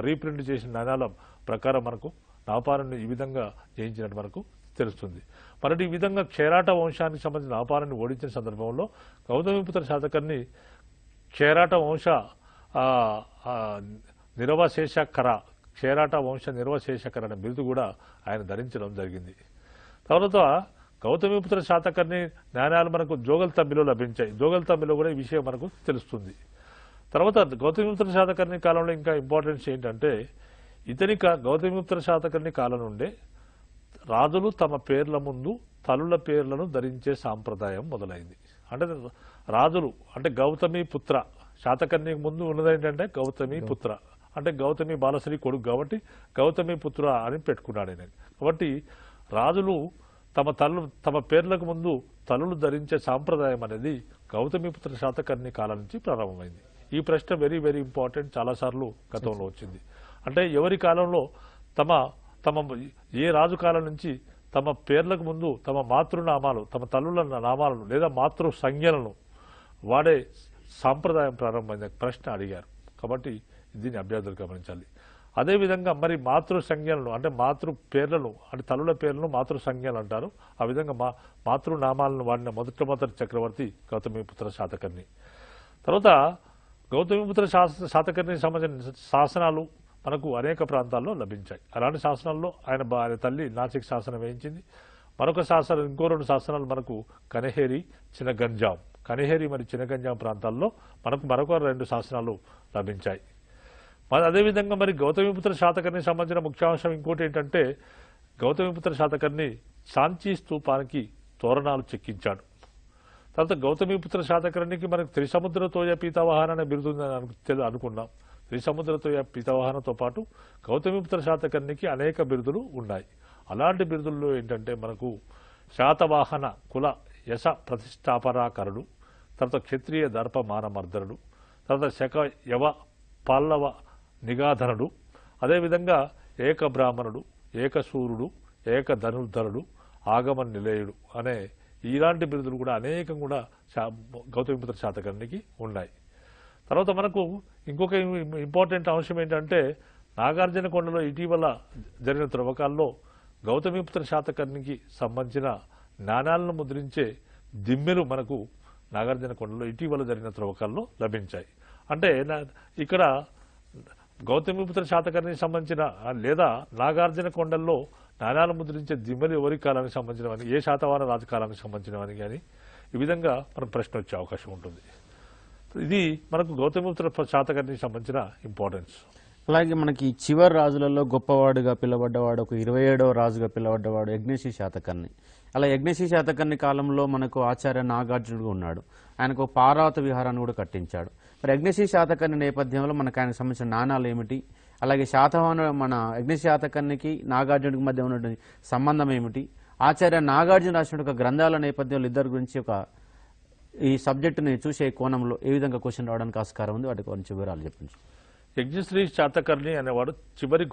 రీప్రింట్ చేసిన నాణ్యాల ప్రకారం మనకు నహపానుని ఈ విధంగా జయించినట్టు మనకు తెలుస్తుంది. మరి ఈ విధంగా క్షేరాట వంశానికి సంబంధించిన నహపానుని ఓడించిన సందర్భంలో గౌతమిపుత్ర శాతకర్ణి క్షేరాట వంశ నిర్వశేషకర క్షేరాట వంశ నిర్వశేషకర అనే బిరుదు కూడా ఆయన ధరించడం జరిగింది. తర్వాత గౌతమిపుత్ర శాతకర్ణి నాణ్యాలు మనకు జోగల్ తంబిలో లభించాయి. జోగల్ తంబిలో కూడా ఈ విషయం మనకు తెలుస్తుంది. తర్వాత గౌతమిపుత్ర శాతకర్ణి కాలంలో ఇంకా ఇంపార్టెన్స్ ఏంటంటే గౌతమిపుత్ర శాతకర్ణి కాలం నుండే రాజులు తమ పేర్ల ముందు తల్లుల పేర్లను ధరించే సాంప్రదాయం మొదలైంది. అంటే రాజులు అంటే గౌతమి పుత్ర, శాతకర్ణికి ముందు ఉన్నది ఏంటంటే గౌతమి పుత్ర అంటే గౌతమి బాలశ్రీ కొడుకు కాబట్టి గౌతమి పుత్ర అని పెట్టుకున్నాడు ఆయన. కాబట్టి రాజులు తమ పేర్లకు ముందు తల్లులు ధరించే సాంప్రదాయం అనేది గౌతమిపుత్ర శాతకర్ణి కాలం నుంచి ప్రారంభమైంది. ఈ ప్రశ్న వెరీ వెరీ ఇంపార్టెంట్, చాలాసార్లు గతంలో వచ్చింది. అంటే ఎవరి కాలంలో ఏ రాజు కాలం నుంచి తమ పేర్లకు ముందు తమ మాతృనామాలు, తమ తల్లుల నామాలను లేదా మాతృ సంజ్ఞలను వాడే సాంప్రదాయం ప్రారంభమైన ప్రశ్న అడిగారు. కాబట్టి దీన్ని అభ్యర్థులు గమనించాలి. అదేవిధంగా మరి మాతృ సంజ్ఞలను అంటే మాతృ పేర్లను అంటే తల్లుల పేర్లను మాతృ సంజ్ఞలు అంటారు. ఆ విధంగా మాతృనామాలను వాడిన మొదటి చక్రవర్తి గౌతమిపుత్ర శాతకర్ణి. తర్వాత గౌతమిపుత్ర శాతకర్ణికి సంబంధించిన శాసనాలు మనకు అనేక ప్రాంతాల్లో లభించాయి. అలాంటి శాసనాల్లో ఆయన తల్లి నాసిక్ శాసనం వేయించింది. ఇంకో 2 శాసనాలు మనకు కనహేరి, చినగంజాం, కనహేరి మరియు చినగంజాం ప్రాంతాల్లో మనకు మరొక 2 శాసనాలు లభించాయి. అదేవిధంగా మరి గౌతమిపుత్ర శాతకర్ణికి సంబంధించిన ముఖ్యాంశం ఇంకోటి ఏంటంటే గౌతమిపుత్ర శాతకర్ణి సాంచి స్తూపానికి తోరణాలు చెక్కించాడు. తర్వాత గౌతమిపుత్ర శాతకర్ణికి మనకు త్రిసముద్రతోయ పీతవాహన అనే బిరుదుందని అనుకున్నాం. త్రిసముద్రతోయ పీతవాహనతో పాటు గౌతమిపుత్ర శాతకర్ణికి అనేక బిరుదులు ఉన్నాయి. అలాంటి బిరుదుల్లో ఏంటంటే మనకు శాతవాహన కుల యశ ప్రతిష్టాపరాకరుడు, తర్వాత క్షత్రియ దర్ప మానమర్దనుడు, తర్వాత శక యవ పల్లవ నిగాధనుడు, అదేవిధంగా ఏక బ్రాహ్మణుడు, ఏకసూరుడు, ఏక ధనుర్ధరుడు, ఆగమ నిలయుడు అనే ఇలాంటి బిరుదులు కూడా అనేకం కూడా గౌతమిపుత్ర శాతకర్ణికి ఉన్నాయి. తర్వాత మనకు ఇంకొక ఇంపార్టెంట్ అంశం ఏంటంటే నాగార్జునకొండలో ఇటీవల జరిగిన త్రవ్వకాల్లో గౌతమిపుత్ర శాతకర్ణికి సంబంధించిన నాణ్యాలను ముద్రించే దిమ్మెలు మనకు నాగార్జునకొండలో ఇటీవల జరిగిన త్రవ్వకాల్లో లభించాయి. అంటే ఇక్కడ గౌతమిపుత్ర శాతకర్ణికి సంబంధించిన లేదా నాగార్జునకొండల్లో నాణ్యాలు ముద్రించే దిమ్మెలు ఎవరి కాలానికి సంబంధించినవని, ఏ శాతవాహన రాజకాలానికి సంబంధించినవని కానీ ఈ విధంగా మనకు ప్రశ్న వచ్చే అవకాశం ఉంటుంది. ఇది మనకు గౌతమిపుత్ర శాతకర్ణికి సంబంధించిన ఇంపార్టెన్స్. అలాగే మనకి చివరి రాజులలో గొప్పవాడుగా పిలువబడ్డవాడు, ఒక 27వ రాజుగా పిలువబడ్డవాడు యజ్ఞశ్రీ శాతకర్ణి. అలా యజ్ఞశ్రీ శాతకర్ణి కాలంలో మనకు ఆచార్య నాగార్జునుడు ఉన్నాడు. ఆయనకు పార్వత విహారాన్ని కూడా కట్టించాడు. మరి యజ్ఞశ్రీ శాతకర్ణి నేపథ్యంలో మనకు ఆయనకు సంబంధించిన నాణాలు ఏమిటి, అలాగే మన యజ్ఞశ్రీ శాతకర్ణికి నాగార్జునుడికి మధ్య ఉన్నటువంటి సంబంధం ఏమిటి, ఆచార్య నాగార్జున రాసిన ఒక గ్రంథాల నేపథ్యంలో ఇద్దరు గురించి ఈ సబ్జెక్టుని చూసే కోణంలో ఏ విధంగా క్వశ్చన్ రావడానికి ఆస్కారం ఉంది, వాటి గురించి వివరాలు చెప్పించు. యజ్ఞశ్రీ శాతకర్ణి అనేవాడు చివరి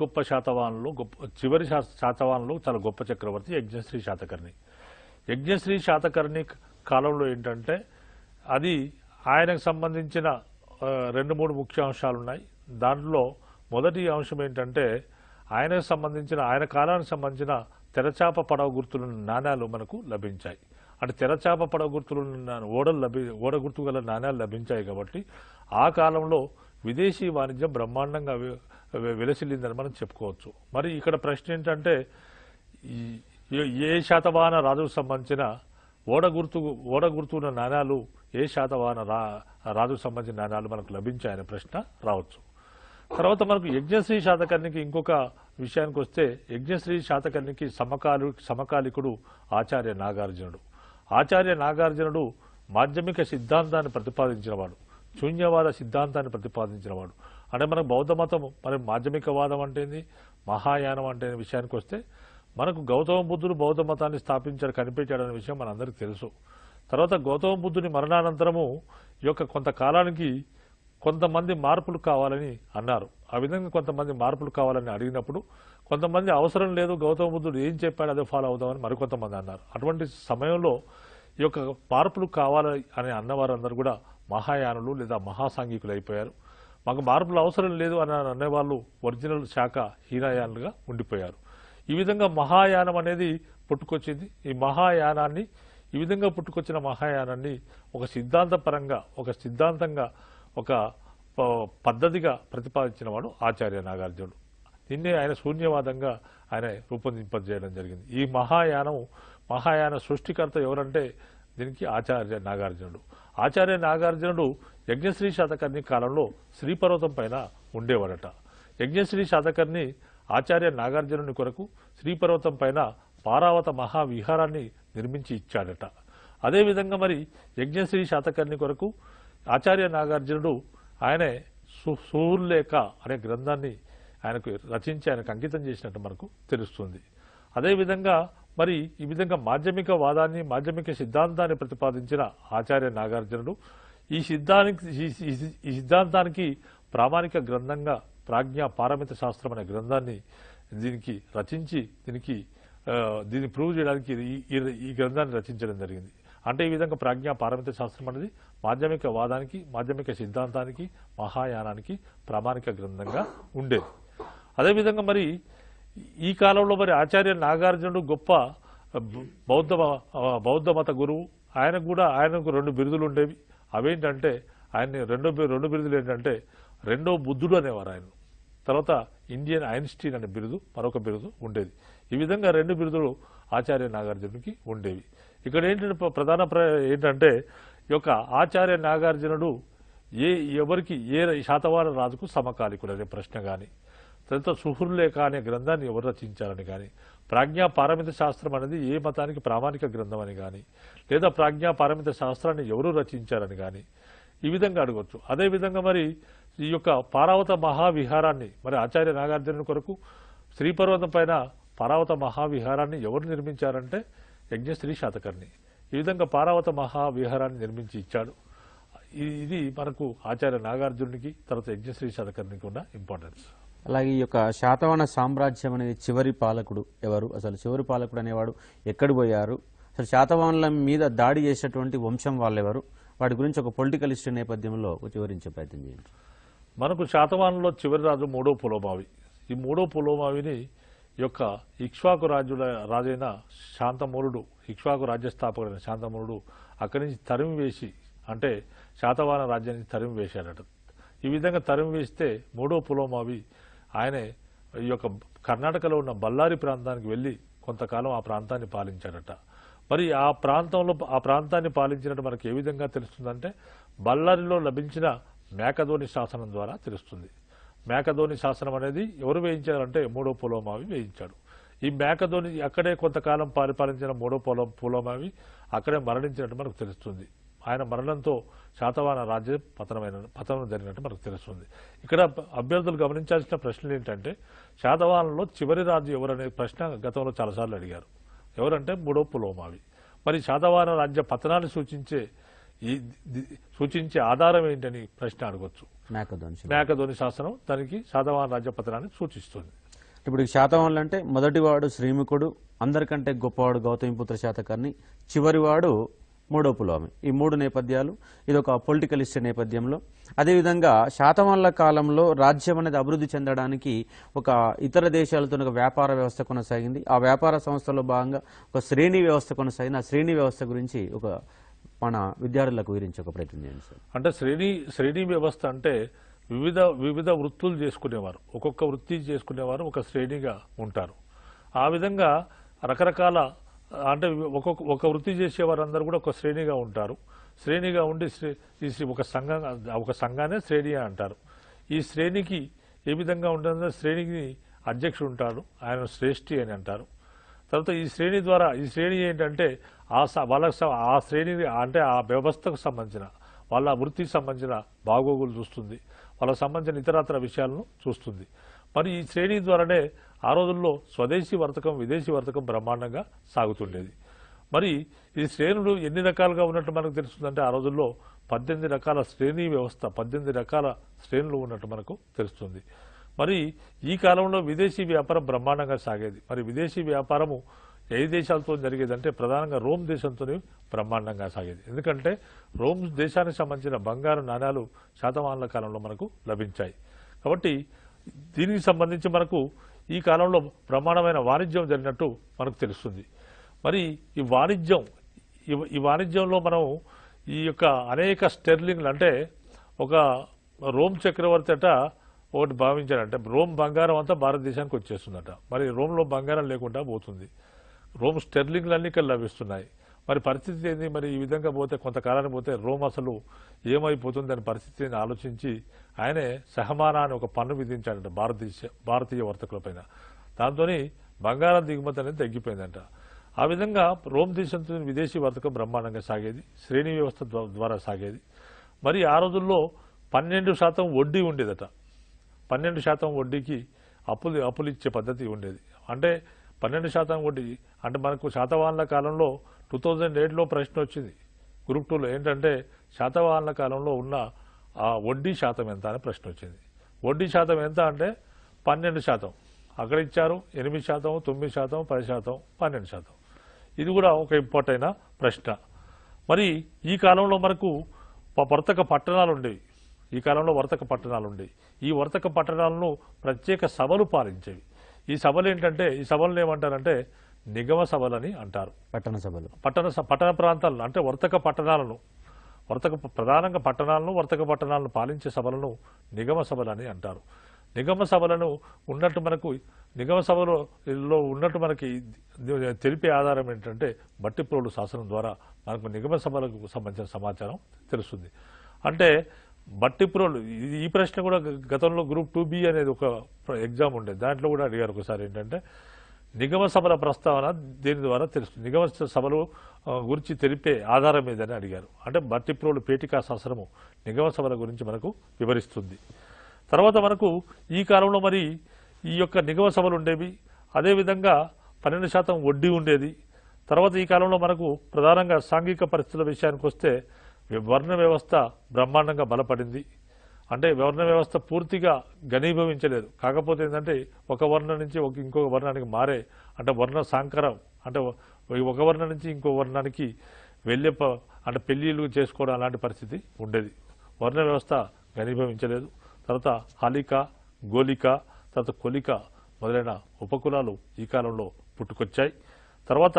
శాతవాహనంలో చాలా గొప్ప చక్రవర్తి యజ్ఞశ్రీ శాతకర్ణి. యజ్ఞశ్రీ శాతకర్ణి కాలంలో ఏంటంటే అది ఆయనకు సంబంధించిన 2-3 ముఖ్య అంశాలు ఉన్నాయి. దాంట్లో మొదటి అంశం ఏంటంటే ఆయన కాలానికి సంబంధించిన తెరచాప పడవ గుర్తుల నాణ్యాలు మనకు లభించాయి. అంటే తెరచాప పడవ గుర్తులు ఓడ గుర్తు గల నాణ్యాలు లభించాయి. కాబట్టి ఆ కాలంలో విదేశీ వాణిజ్యం బ్రహ్మాండంగా విలసిల్లిందని మనం చెప్పుకోవచ్చు. మరి ఇక్కడ ప్రశ్న ఏంటంటే ఏ శాతవాహన రాజుకు సంబంధించిన ఓడ గుర్తు ఉన్న నాణ్యాలు ఏ శాతవాహన రాజుకు సంబంధించిన నాణ్యాలు మనకు లభించాయనే ప్రశ్న రావచ్చు. తర్వాత మనకు యజ్ఞశ్రీ శాతకర్ణికి ఇంకొక విషయానికి వస్తే, యజ్ఞశ్రీ శాతకర్ణికి సమకాలికుడు ఆచార్య నాగార్జునుడు. ఆచార్య నాగార్జునుడు మాధ్యమిక సిద్ధాంతాన్ని ప్రతిపాదించినవాడు, శూన్యవాద సిద్ధాంతాన్ని ప్రతిపాదించినవాడు. అంటే మనకు బౌద్ధ మతం, మరి మాధ్యమికవాదం అంటే మహాయానం అంటే విషయానికి వస్తే, మనకు గౌతమ బుద్ధుడు బౌద్ధ మతాన్ని కనిపెట్టాడనే విషయం మనందరికీ తెలుసు. తర్వాత గౌతమ బుద్ధుని మరణానంతరము ఈ యొక్క కొంతకాలానికి కొంతమంది మార్పులు కావాలని అన్నారు. ఆ విధంగా కొంతమంది మార్పులు కావాలని అడిగినప్పుడు కొంతమంది అవసరం లేదు, గౌతమ బుద్ధుడు ఏం చెప్పాడు అదే ఫాలో అవుదామని మరికొంతమంది అన్నారు. అటువంటి సమయంలో ఈ యొక్క మార్పులు కావాలి అని అన్నవారందరూ కూడా మహాయానులు లేదా మహాసాంఘికులు అయిపోయారు. మాకు మార్పులు అవసరం లేదు అని అనేవాళ్ళు ఒరిజినల్ శాఖ హీనయానులుగా ఉండిపోయారు. ఈ విధంగా మహాయానం అనేది పుట్టుకొచ్చింది. ఈ విధంగా పుట్టుకొచ్చిన మహాయానాన్ని ఒక సిద్ధాంతంగా ఒక పద్ధతిగా ప్రతిపాదించిన వాడు ఆచార్య నాగార్జునుడు. దీన్నే ఆయన శూన్యవాదంగా ఆయన రూపొందింపజేయడం జరిగింది. ఈ మహాయాన సృష్టికర్త ఎవరంటే దీనికి ఆచార్య నాగార్జునుడు. ఆచార్య నాగార్జునుడు యజ్ఞశ్రీ శాతకర్ణి కాలంలో శ్రీపర్వతం పైన ఉండేవాడట. యజ్ఞశ్రీ శాతకర్ణి ఆచార్య నాగార్జునుని కొరకు శ్రీపర్వతం పైన పారావత మహావిహారాన్ని నిర్మించి ఇచ్చాడట. అదేవిధంగా మరి యజ్ఞశ్రీ శాతకర్ణి కొరకు ఆచార్య నాగార్జునుడు ఆయనే సుహుర్లేఖ అనే గ్రంథాన్ని ఆయనకు రచించి ఆయనకు అంకితం చేసినట్టు మనకు తెలుస్తుంది. అదేవిధంగా మరి ఈ విధంగా మాధ్యమిక సిద్ధాంతాన్ని ప్రతిపాదించిన ఆచార్య నాగార్జునుడు ఈ సిద్ధాంతానికి ప్రామాణిక గ్రంథంగా ప్రాజ్ఞా పారమిత శాస్త్రం అనే గ్రంథాన్ని దీనికి రచించి దీన్ని ప్రూవ్ చేయడానికి ఈ గ్రంథాన్ని రచించడం జరిగింది. అంటే ఈ విధంగా ప్రాజ్ఞా పారమిత శాస్త్రం అనేది మాధ్యమిక సిద్ధాంతానికి మహాయానానికి ప్రామాణిక గ్రంథంగా ఉండేది. అదేవిధంగా మరి ఈ కాలంలో మరి ఆచార్య నాగార్జునుడు గొప్ప బౌద్ధ మత గురువు. ఆయనకు 2 బిరుదులు ఉండేవి. అవేంటంటే ఆయన రెండు బిరుదులు ఏంటంటే రెండో బుద్ధుడు అనేవారు ఆయన. తర్వాత ఇండియన్ ఐన్స్టీన్ అనే బిరుదు, మరొక బిరుదు ఉండేది. ఈ విధంగా 2 బిరుదులు ఆచార్య నాగార్జునుడికి ఉండేవి. ఇక్కడ ఏంటంటే ఈ యొక్క ఆచార్య నాగార్జునుడు ఎవరికి ఏ శాతవాహన రాజుకు సమకాలికుడు అనే ప్రశ్న కానీ, తర్వాత సుహుర్లేఖ అనే గ్రంథాన్ని ఎవరు రచించారని కానీ, ప్రాజ్ఞా పారమిత శాస్త్రం అనేది ఏ మతానికి ప్రామాణిక గ్రంథం అని కానీ, లేదా ప్రాజ్ఞా పారమిత శాస్త్రాన్ని ఎవరు రచించారని కానీ ఈ విధంగా అడగవచ్చు. అదేవిధంగా మరి ఈ యొక్క పారావత మహావిహారాన్ని మరి ఆచార్య నాగార్జునుని కొరకు శ్రీపర్వతం పైన పారావత మహావిహారాన్ని ఎవరు నిర్మించారంటే యజ్ఞశ్రీ శాతకర్ణి. ఈ విధంగా పారావత మహావిహారాన్ని నిర్మించి ఇచ్చాడు. ఇది మనకు ఆచార్య నాగార్జునునికి తర్వాత యజ్ఞశ్రీ శాతకర్ణికి ఉన్న ఇంపార్టెన్స్. అలాగే ఈ యొక్క శాతవాహన సామ్రాజ్యం అనేది చివరి పాలకుడు ఎవరు, అసలు చివరి పాలకుడు అనేవాడు ఎక్కడి పోయారు, అసలు శాతవాహనుల మీద దాడి చేసేటువంటి వంశం వాళ్ళెవరు, వాటి గురించి ఒక పొలిటికల్ హిస్టరీ నేపథ్యంలో వివరించే ప్రయత్నం చేయండి. మనకు శాతవాహనులో చివరి రాజు 3వ పులోమావి. ఈ 3వ పులోమావిని ఈ యొక్క ఇక్ష్వాకు రాజైన శాంతమూలుడు, ఇక్ష్వాకు రాజ్యస్థాపకుడైన శాంతమూలుడు అక్కడి నుంచి తరిమివేసి, అంటే శాతవాహన రాజ్యాన్ని తరిమివేశాడట. ఈ విధంగా తరిమివేస్తే 3వ పులోమావి ఆయనే ఈ యొక్క కర్ణాటకలో ఉన్న బళ్ళారి ప్రాంతానికి వెళ్ళి కొంతకాలం ఆ ప్రాంతాన్ని పాలించాడట. మరి ఆ ప్రాంతాన్ని పాలించినట్టు మనకు ఏ విధంగా తెలుస్తుందంటే బళ్ళారిలో లభించిన మేకధోని శాసనం ద్వారా తెలుస్తుంది. మేకధోని శాసనం అనేది ఎవరు వేయించారంటే 3వ పులోమావి వేయించాడు. ఈ మేకధోని అక్కడే కొంతకాలం పరిపాలించిన 3వ పులోమావి అక్కడే మరణించినట్టు మనకు తెలుస్తుంది. ఆయన మరణంతో శాతవాహన రాజ్యం పతనం జరిగినట్టు మనకు తెలుస్తుంది. ఇక్కడ అభ్యర్థులు గమనించాల్సిన ప్రశ్నలు ఏంటంటే శాతవాహనంలో చివరి రాజు ఎవరనే ప్రశ్న గతంలో చాలాసార్లు అడిగారు. ఎవరంటే 3వ పులోమావి. మరి శాతవాహన రాజ్య పతనాన్ని సూచించే ఆధారం ఏంటని ప్రశ్న అడగొచ్చు. మేకధోని శాసనం దానికి శాతవాహన రాజ్య పతనాన్ని సూచిస్తుంది. ఇప్పుడు శాతవాహనులు అంటే మొదటివాడు శ్రీముఖుడు, అందరికంటే గొప్పవాడు గౌతమిపుత్ర శాతకర్ణి, చివరివాడు 3వ పులోమావి. ఈ 3 నేపథ్యాలు ఇది ఒక పొలిటికల్ హిస్టరీ నేపథ్యంలో. అదేవిధంగా శాతవాహనుల కాలంలో రాజ్యం అనేది అభివృద్ధి చెందడానికి ఒక ఇతర దేశాలతో ఒక వ్యాపార వ్యవస్థ కొనసాగింది. ఆ వ్యాపార సంస్థలో భాగంగా ఒక శ్రేణి వ్యవస్థ కొనసాగింది. ఆ శ్రేణి వ్యవస్థ గురించి ఒక మన విద్యార్థులకు వివరించే ఒక ప్రయత్నం చేయండి సార్. అంటే శ్రేణి వ్యవస్థ అంటే వివిధ వృత్తులు చేసుకునేవారు, ఒక్కొక్క వృత్తి చేసుకునేవారు ఒక శ్రేణిగా ఉంటారు. ఆ విధంగా రకరకాల అంటే ఒక వృత్తి చేసేవారందరూ కూడా ఒక శ్రేణిగా ఉంటారు. శ్రేణిగా ఉండి ఒక సంఘాన్ని శ్రేణి అంటారు. ఈ శ్రేణికి ఏ విధంగా ఉంటుందో శ్రేణికి అధ్యక్షుడు ఉంటాడు, ఆయన శ్రేష్ఠి అని అంటారు. తర్వాత ఈ శ్రేణి ఏంటంటే ఆ శ్రేణి అంటే ఆ వ్యవస్థకు సంబంధించిన వాళ్ళ వృత్తికి సంబంధించిన బాగోగులు చూస్తుంది, వాళ్ళకు సంబంధించిన ఇతరత్ర విషయాలను చూస్తుంది. మరి ఈ శ్రేణి ద్వారానే ఆ రోజుల్లో స్వదేశీ వర్తకం విదేశీ వర్తకం బ్రహ్మాండంగా సాగుతుండేది. మరి ఈ శ్రేణులు ఎన్ని రకాలుగా ఉన్నట్టు మనకు తెలుస్తుందంటే ఆ రోజుల్లో 18 రకాల శ్రేణి వ్యవస్థ, 18 రకాల శ్రేణులు ఉన్నట్టు మనకు తెలుస్తుంది. మరి ఈ కాలంలో విదేశీ వ్యాపారం బ్రహ్మాండంగా సాగేది. మరి విదేశీ వ్యాపారము ఏ దేశాలతో జరిగేదంటే ప్రధానంగా రోమ్ దేశంతో బ్రహ్మాండంగా సాగేది. ఎందుకంటే రోమ్ దేశానికి సంబంధించిన బంగారు నాణ్యాలు శాతవాహనుల కాలంలో మనకు లభించాయి. కాబట్టి దీనికి సంబంధించి మనకు ఈ కాలంలో బ్రహ్మాండమైన వాణిజ్యం జరిగినట్టు మనకు తెలుస్తుంది. మరి ఈ వాణిజ్యంలో మనం ఈ యొక్క అనేక స్టెర్లింగ్లు అంటే ఒక రోమ్ చక్రవర్తి ఒకటి భావించాడంటే రోమ్ బంగారం అంతా భారతదేశానికి వచ్చేస్తుందట. మరి రోమ్లో బంగారం లేకుండా పోతుంది, రోమ్ స్టెర్లింగ్లన్నీ ఇక్కడ లభిస్తున్నాయి. మరి పరిస్థితి ఏంది? మరి ఈ విధంగా పోతే కొంతకాలానికి పోతే రోమ్ అసలు ఏమైపోతుంది అనే పరిస్థితిని ఆలోచించి ఆయనే సహమానా అని ఒక పన్ను విధించాడంట భారతీయ వర్తకులపైన. దాంతో బంగారం దిగుమతి అనేది తగ్గిపోయిందంట. ఆ విధంగా రోమ్ దేశంతో విదేశీ వర్తకం బ్రహ్మాండంగా సాగేది, శ్రేణి వ్యవస్థ ద్వారా సాగేది. మరి ఆ రోజుల్లో 12% వడ్డీ ఉండేదట. 12% వడ్డీకి అప్పులు ఇచ్చే పద్ధతి ఉండేది. అంటే 12% వడ్డీ అంటే మనకు శాతవాహనుల కాలంలో 2008లో ప్రశ్న వచ్చింది గ్రూప్ 2లో. ఏంటంటే శాతవాహనుల కాలంలో ఉన్న ఆ వడ్డీ శాతం ఎంత అని ప్రశ్న వచ్చింది. వడ్డీ శాతం ఎంత అంటే 12%. అక్కడ ఇచ్చారు 8%, 9%, 10%, 12%. ఇది కూడా ఒక ఇంపార్టెంట్ అయిన ప్రశ్న. మరి ఈ కాలంలో మనకు వర్తక పట్టణాలు ఉండేవి. ఈ కాలంలో వర్తక పట్టణాలు ఉండేవి. ఈ వర్తక పట్టణాలను ప్రత్యేక సభలు పాలించేవి. ఈ సభలు ఏంటంటే ఈ సభలను ఏమంటారంటే నిగమ సభలని అంటారు. పట్టణ సభలు, పట్టణ ప్రాంతాలను అంటే ప్రధానంగా పట్టణాలను వర్తక పట్టణాలను పాలించే సభలను నిగమ సభలని అంటారు. నిగమ సభలను ఉన్నట్టు మనకి తెలిపే ఆధారం ఏంటంటే బట్టిప్రోలు శాసనం ద్వారా మనకు నిగమ సభలకు సంబంధించిన సమాచారం తెలుస్తుంది. అంటే బట్టిప్రోలు ఈ ప్రశ్న కూడా గతంలో గ్రూప్ 2B అనేది ఒక ఎగ్జామ్ ఉండేది, దాంట్లో కూడా అడిగారు ఒకసారి. ఏంటంటే నిగమ సభల ప్రస్తావన దేని ద్వారా తెలుస్తుంది, నిగమ సభలు గురించి తెలిపే ఆధారం ఏదని అడిగారు. అంటే బట్టిప్రోలు పేటికా శాసనము నిగమ సభల గురించి మనకు వివరిస్తుంది. తర్వాత మనకు ఈ కాలంలో మరి ఈ యొక్క నిగమ సభలు ఉండేవి. అదేవిధంగా 12% వడ్డీ ఉండేది. తర్వాత ఈ కాలంలో మనకు ప్రధానంగా సాంఘిక పరిస్థితుల విషయానికి వస్తే వర్ణ వ్యవస్థ బ్రహ్మాండంగా బలపడింది. అంటే వర్ణ వ్యవస్థ పూర్తిగా ఘనీభవించలేదు. కాకపోతే ఏంటంటే ఒక వర్ణం నుంచి ఇంకొక వర్ణానికి మారే అంటే వర్ణ సాంకరం అంటే ఒక వర్ణం నుంచి ఇంకో వర్ణానికి వెళ్ళే అంటే పెళ్లిళ్ళు చేసుకోవడం అలాంటి పరిస్థితి ఉండేది. వర్ణ వ్యవస్థ ఘనీభవించలేదు. తర్వాత హాలిక, గోలిక, తర్వాత కొలిక మొదలైన ఉపకులాలు ఈ కాలంలో పుట్టుకొచ్చాయి. తర్వాత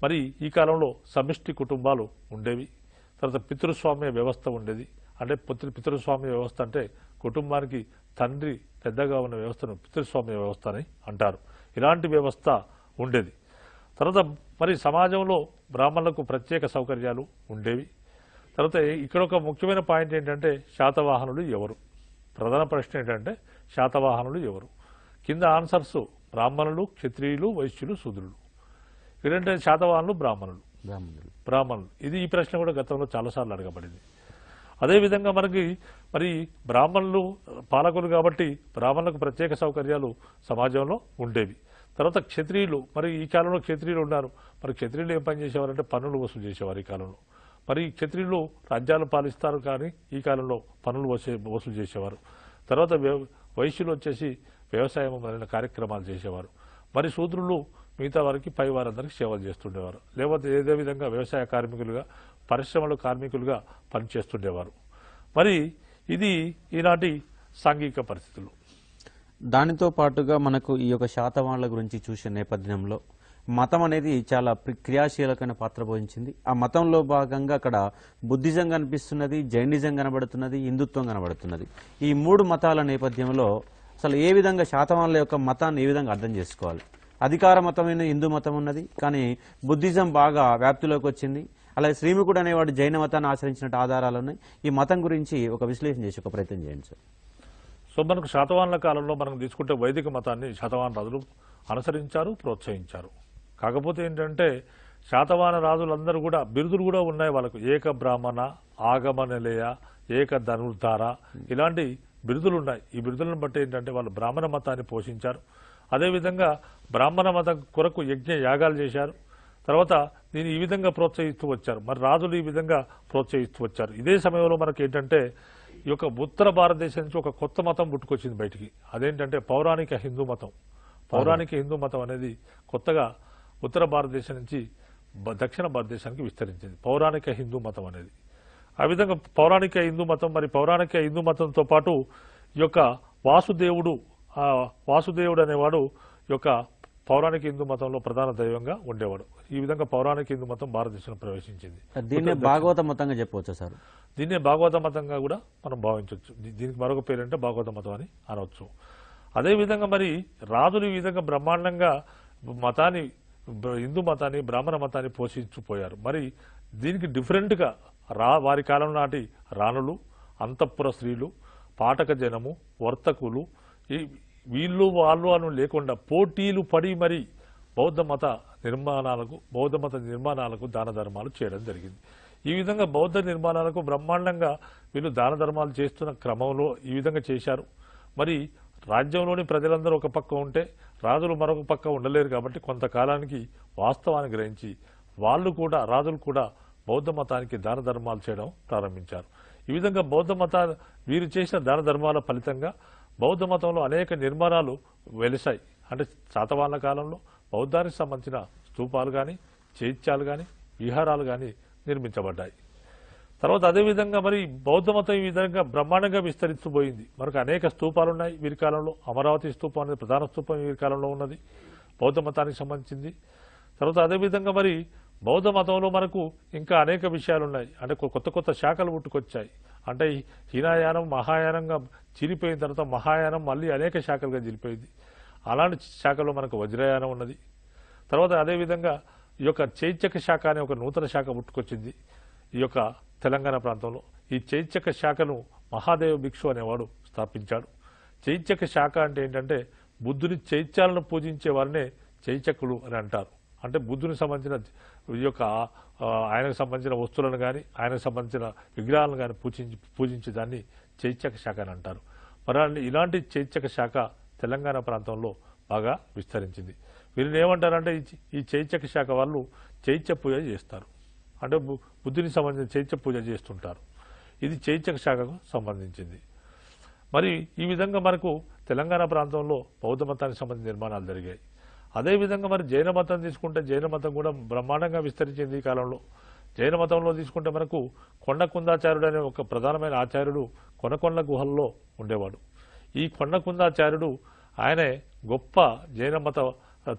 మరి ఈ కాలంలో సమిష్టి కుటుంబాలు ఉండేవి. తర్వాత పితృస్వామ్య వ్యవస్థ ఉండేది. అంటే పితృస్వామ్య వ్యవస్థ అంటే కుటుంబానికి తండ్రి పెద్దగా ఉన్న వ్యవస్థను పితృస్వామ్య వ్యవస్థ అని అంటారు. ఇలాంటి వ్యవస్థ ఉండేది. తర్వాత మరి సమాజంలో బ్రాహ్మణులకు ప్రత్యేక సౌకర్యాలు ఉండేవి. తర్వాత ఇక్కడ ఒక ముఖ్యమైన పాయింట్ ఏంటంటే శాతవాహనులు ఎవరు? ప్రధాన ప్రశ్న ఏంటంటే శాతవాహనులు ఎవరు? కింద ఆన్సర్స్ బ్రాహ్మణులు, క్షత్రియులు, వైశ్యులు, శూద్రులు. ఇక్కడంటే శాతవాహనులు బ్రాహ్మణులు. ఈ ప్రశ్న కూడా గతంలో చాలాసార్లు అడగబడింది. అదేవిధంగా మనకి మరి బ్రాహ్మణులు పాలకులు కాబట్టి బ్రాహ్మణులకు ప్రత్యేక సౌకర్యాలు సమాజంలో ఉండేవి. తర్వాత క్షత్రియులు, మరి ఈ కాలంలో క్షత్రియులు ఉన్నారు. మరి క్షత్రియులు ఏం పని చేసేవారంటే పన్నులు వసూలు చేసేవారు ఈ కాలంలో. మరి క్షత్రియులు రాజ్యాలు పాలిస్తారు కానీ ఈ కాలంలో పన్నులు వసూలు చేసేవారు. తర్వాత వైశ్యులు వచ్చేసి వ్యవసాయం మొదలైన కార్యక్రమాలు చేసేవారు. మరి శూద్రులు మిగతా వారికి పై వారందరికీ సేవలు చేస్తుండేవారు. లేకపోతే ఏదే విధంగా వ్యవసాయ కార్మికులుగా, పరిశ్రమల కార్మికులుగా పనిచేస్తుండేవారు. మరి ఇది ఈనాటి సాంఘిక పరిస్థితులు. దానితో పాటుగా మనకు ఈ యొక్క శాతవాహనుల గురించి చూసే నేపథ్యంలో మతం అనేది చాలా క్రియాశీలకమైన పాత్ర పోషించింది. ఆ మతంలో భాగంగా అక్కడ బుద్ధిజం కనిపిస్తున్నది, జైనిజం కనబడుతున్నది, హిందుత్వం కనబడుతున్నది. ఈ 3 మతాల నేపథ్యంలో అసలు ఏ విధంగా శాతవాహనుల యొక్క మతాన్ని ఏ విధంగా అర్థం చేసుకోవాలి? అధికార మతమైన హిందూ మతం ఉన్నది, కానీ బుద్ధిజం బాగా వ్యాప్తిలోకి వచ్చింది. అలాగే శ్రీముఖుడు అనేవాడు జైన మతాన్ని ఆచరించినట్టు ఆధారాలు ఉన్నాయి. ఈ మతం గురించి ఒక విశ్లేషణ చేసి ఒక ప్రయత్నం చేయండి సార్. సో మనకు శాతవాహనుల కాలంలో మనం తీసుకుంటే వైదిక మతాన్ని శాతవాహన రాజులు అనుసరించారు, ప్రోత్సహించారు. కాకపోతే ఏంటంటే శాతవాహన రాజులందరూ కూడా బిరుదులు కూడా ఉన్నాయి వాళ్ళకు. ఏక బ్రాహ్మణ, ఆగమ నిలయ, ఏక ధనుర్ధార, ఇలాంటి బిరుదులు ఉన్నాయి. ఈ బిరుదులను బట్టి ఏంటంటే వాళ్ళు బ్రాహ్మణ మతాన్ని పోషించారు. అదేవిధంగా బ్రాహ్మణ మతం కొరకు యజ్ఞ యాగాలు చేశారు. తర్వాత దీన్ని ఈ విధంగా ప్రోత్సహిస్తూ వచ్చారు. మరి రాజులు ఈ విధంగా ప్రోత్సహిస్తూ వచ్చారు. ఇదే సమయంలో మనకి ఏంటంటే ఈ యొక్క ఉత్తర భారతదేశం నుంచి ఒక కొత్త మతం పుట్టుకొచ్చింది బయటికి. అదేంటంటే పౌరాణిక హిందూ మతం. పౌరాణిక హిందూ మతం అనేది కొత్తగా ఉత్తర భారతదేశం నుంచి దక్షిణ భారతదేశానికి విస్తరించింది పౌరాణిక హిందూ మతం అనేది. ఆ విధంగా పౌరాణిక హిందూ మతం, మరి పౌరాణిక హిందూ మతంతో పాటు ఈ యొక్క వాసుదేవుడు అనేవాడు ఈ యొక్క పౌరాణిక హిందూ మతంలో ప్రధాన దైవంగా ఉండేవాడు. ఈ విధంగా పౌరాణిక హిందూ మతం భారతదేశంలో ప్రవేశించింది. దీన్నే భాగవత మతంగా చెప్పవచ్చు సార్. దీన్నే భాగవత మతంగా కూడా మనం భావించవచ్చు. దీనికి మరొక పేరంటే భాగవత మతం అని అనవచ్చు. అదేవిధంగా మరి రాజులు ఈ విధంగా బ్రహ్మాండంగా మతాన్ని, హిందూ మతాన్ని, బ్రాహ్మణ మతాన్ని పోషించిపోయారు. మరి దీనికి డిఫరెంట్గా వారి కాలం నాటి రాణులు, అంతఃపుర స్త్రీలు, పాఠక జనము, వర్తకులు, వీళ్ళు వాళ్ళు అని లేకుండా పోటీలు పడి మరి బౌద్ధ మత నిర్మాణాలకు దాన ధర్మాలు చేయడం జరిగింది. ఈ విధంగా బౌద్ధ నిర్మాణాలకు బ్రహ్మాండంగా వీళ్ళు దాన ధర్మాలు చేస్తున్న క్రమంలో ఈ విధంగా చేశారు. మరి రాజ్యంలోని ప్రజలందరూ ఒక పక్క ఉంటే రాజులు మరొక పక్క ఉండలేరు. కాబట్టి కొంతకాలానికి వాస్తవాన్ని గ్రహించి రాజులు కూడా బౌద్ధ మతానికి దాన ధర్మాలు చేయడం ప్రారంభించారు. ఈ విధంగా వీరు చేసిన దాన ధర్మాల ఫలితంగా బౌద్ధ మతంలో అనేక నిర్మాణాలు వెలిశాయి. అంటే శాతవాహనుల కాలంలో బౌద్ధానికి సంబంధించిన స్తూపాలు కానీ, చైత్యాలు కానీ, విహారాలు కానీ నిర్మించబడ్డాయి. తర్వాత అదేవిధంగా మరి బౌద్ధ మతం ఈ విధంగా బ్రహ్మాండంగా విస్తరిస్తూ పోయింది. మనకు అనేక స్తూపాలు ఉన్నాయి వీరి కాలంలో. అమరావతి స్తూపం అనేది ప్రధాన స్తూపం వీరి కాలంలో ఉన్నది, బౌద్ధ మతానికి సంబంధించింది. తర్వాత అదేవిధంగా మరి బౌద్ధ మతంలో మనకు ఇంకా అనేక విషయాలు ఉన్నాయి. అంటే కొత్త కొత్త శాఖలు పుట్టుకొచ్చాయి. అంటే హీనాయానం మహాయానంగా చీలిపోయిన తర్వాత మహాయానం మళ్ళీ అనేక శాఖలుగా చీలిపోయింది. అలాంటి శాఖలో మనకు వజ్రయానం ఉన్నది. తర్వాత అదేవిధంగా ఈ యొక్క చైత్యక శాఖ అనే ఒక నూతన శాఖ పుట్టుకొచ్చింది ఈ యొక్క తెలంగాణ ప్రాంతంలో. ఈ చైత్యక శాఖను మహాదేవ భిక్షు అనేవాడు స్థాపించాడు. చైత్యక శాఖ అంటే ఏంటంటే బుద్ధుని చైత్యాలను పూజించే వారినే చైత్యకులు అని అంటారు. అంటే బుద్ధునికి సంబంధించిన ఈ యొక్క ఆయనకు సంబంధించిన వస్తువులను కానీ, ఆయనకు సంబంధించిన విగ్రహాలను కానీ పూజించే దాన్ని చైత్యక శాఖ అని అంటారు. మరి ఇలాంటి చైత్యక శాఖ తెలంగాణ ప్రాంతంలో బాగా విస్తరించింది. వీరిని ఏమంటారంటే ఈ చైత్యక శాఖ వాళ్ళు చైత్య పూజ చేస్తారు. అంటే బుద్ధునికి సంబంధించిన చైత్య పూజ చేస్తుంటారు. ఇది చైత్యక శాఖకు సంబంధించింది. మరి ఈ విధంగా మనకు తెలంగాణ ప్రాంతంలో బౌద్ధ మతానికి సంబంధించిన నిర్మాణాలు జరిగాయి. అదేవిధంగా మరి జైన మతం తీసుకుంటే జైన మతం కూడా బ్రహ్మాండంగా విస్తరించింది ఈ కాలంలో. జైన మతంలో తీసుకుంటే మనకు కొండకుందాచార్యుడు అనే ఒక ప్రధానమైన ఆచార్యుడు కొనకొండ గుహల్లో ఉండేవాడు. ఈ కొండకుందాచార్యుడు ఆయనే గొప్ప జైన మత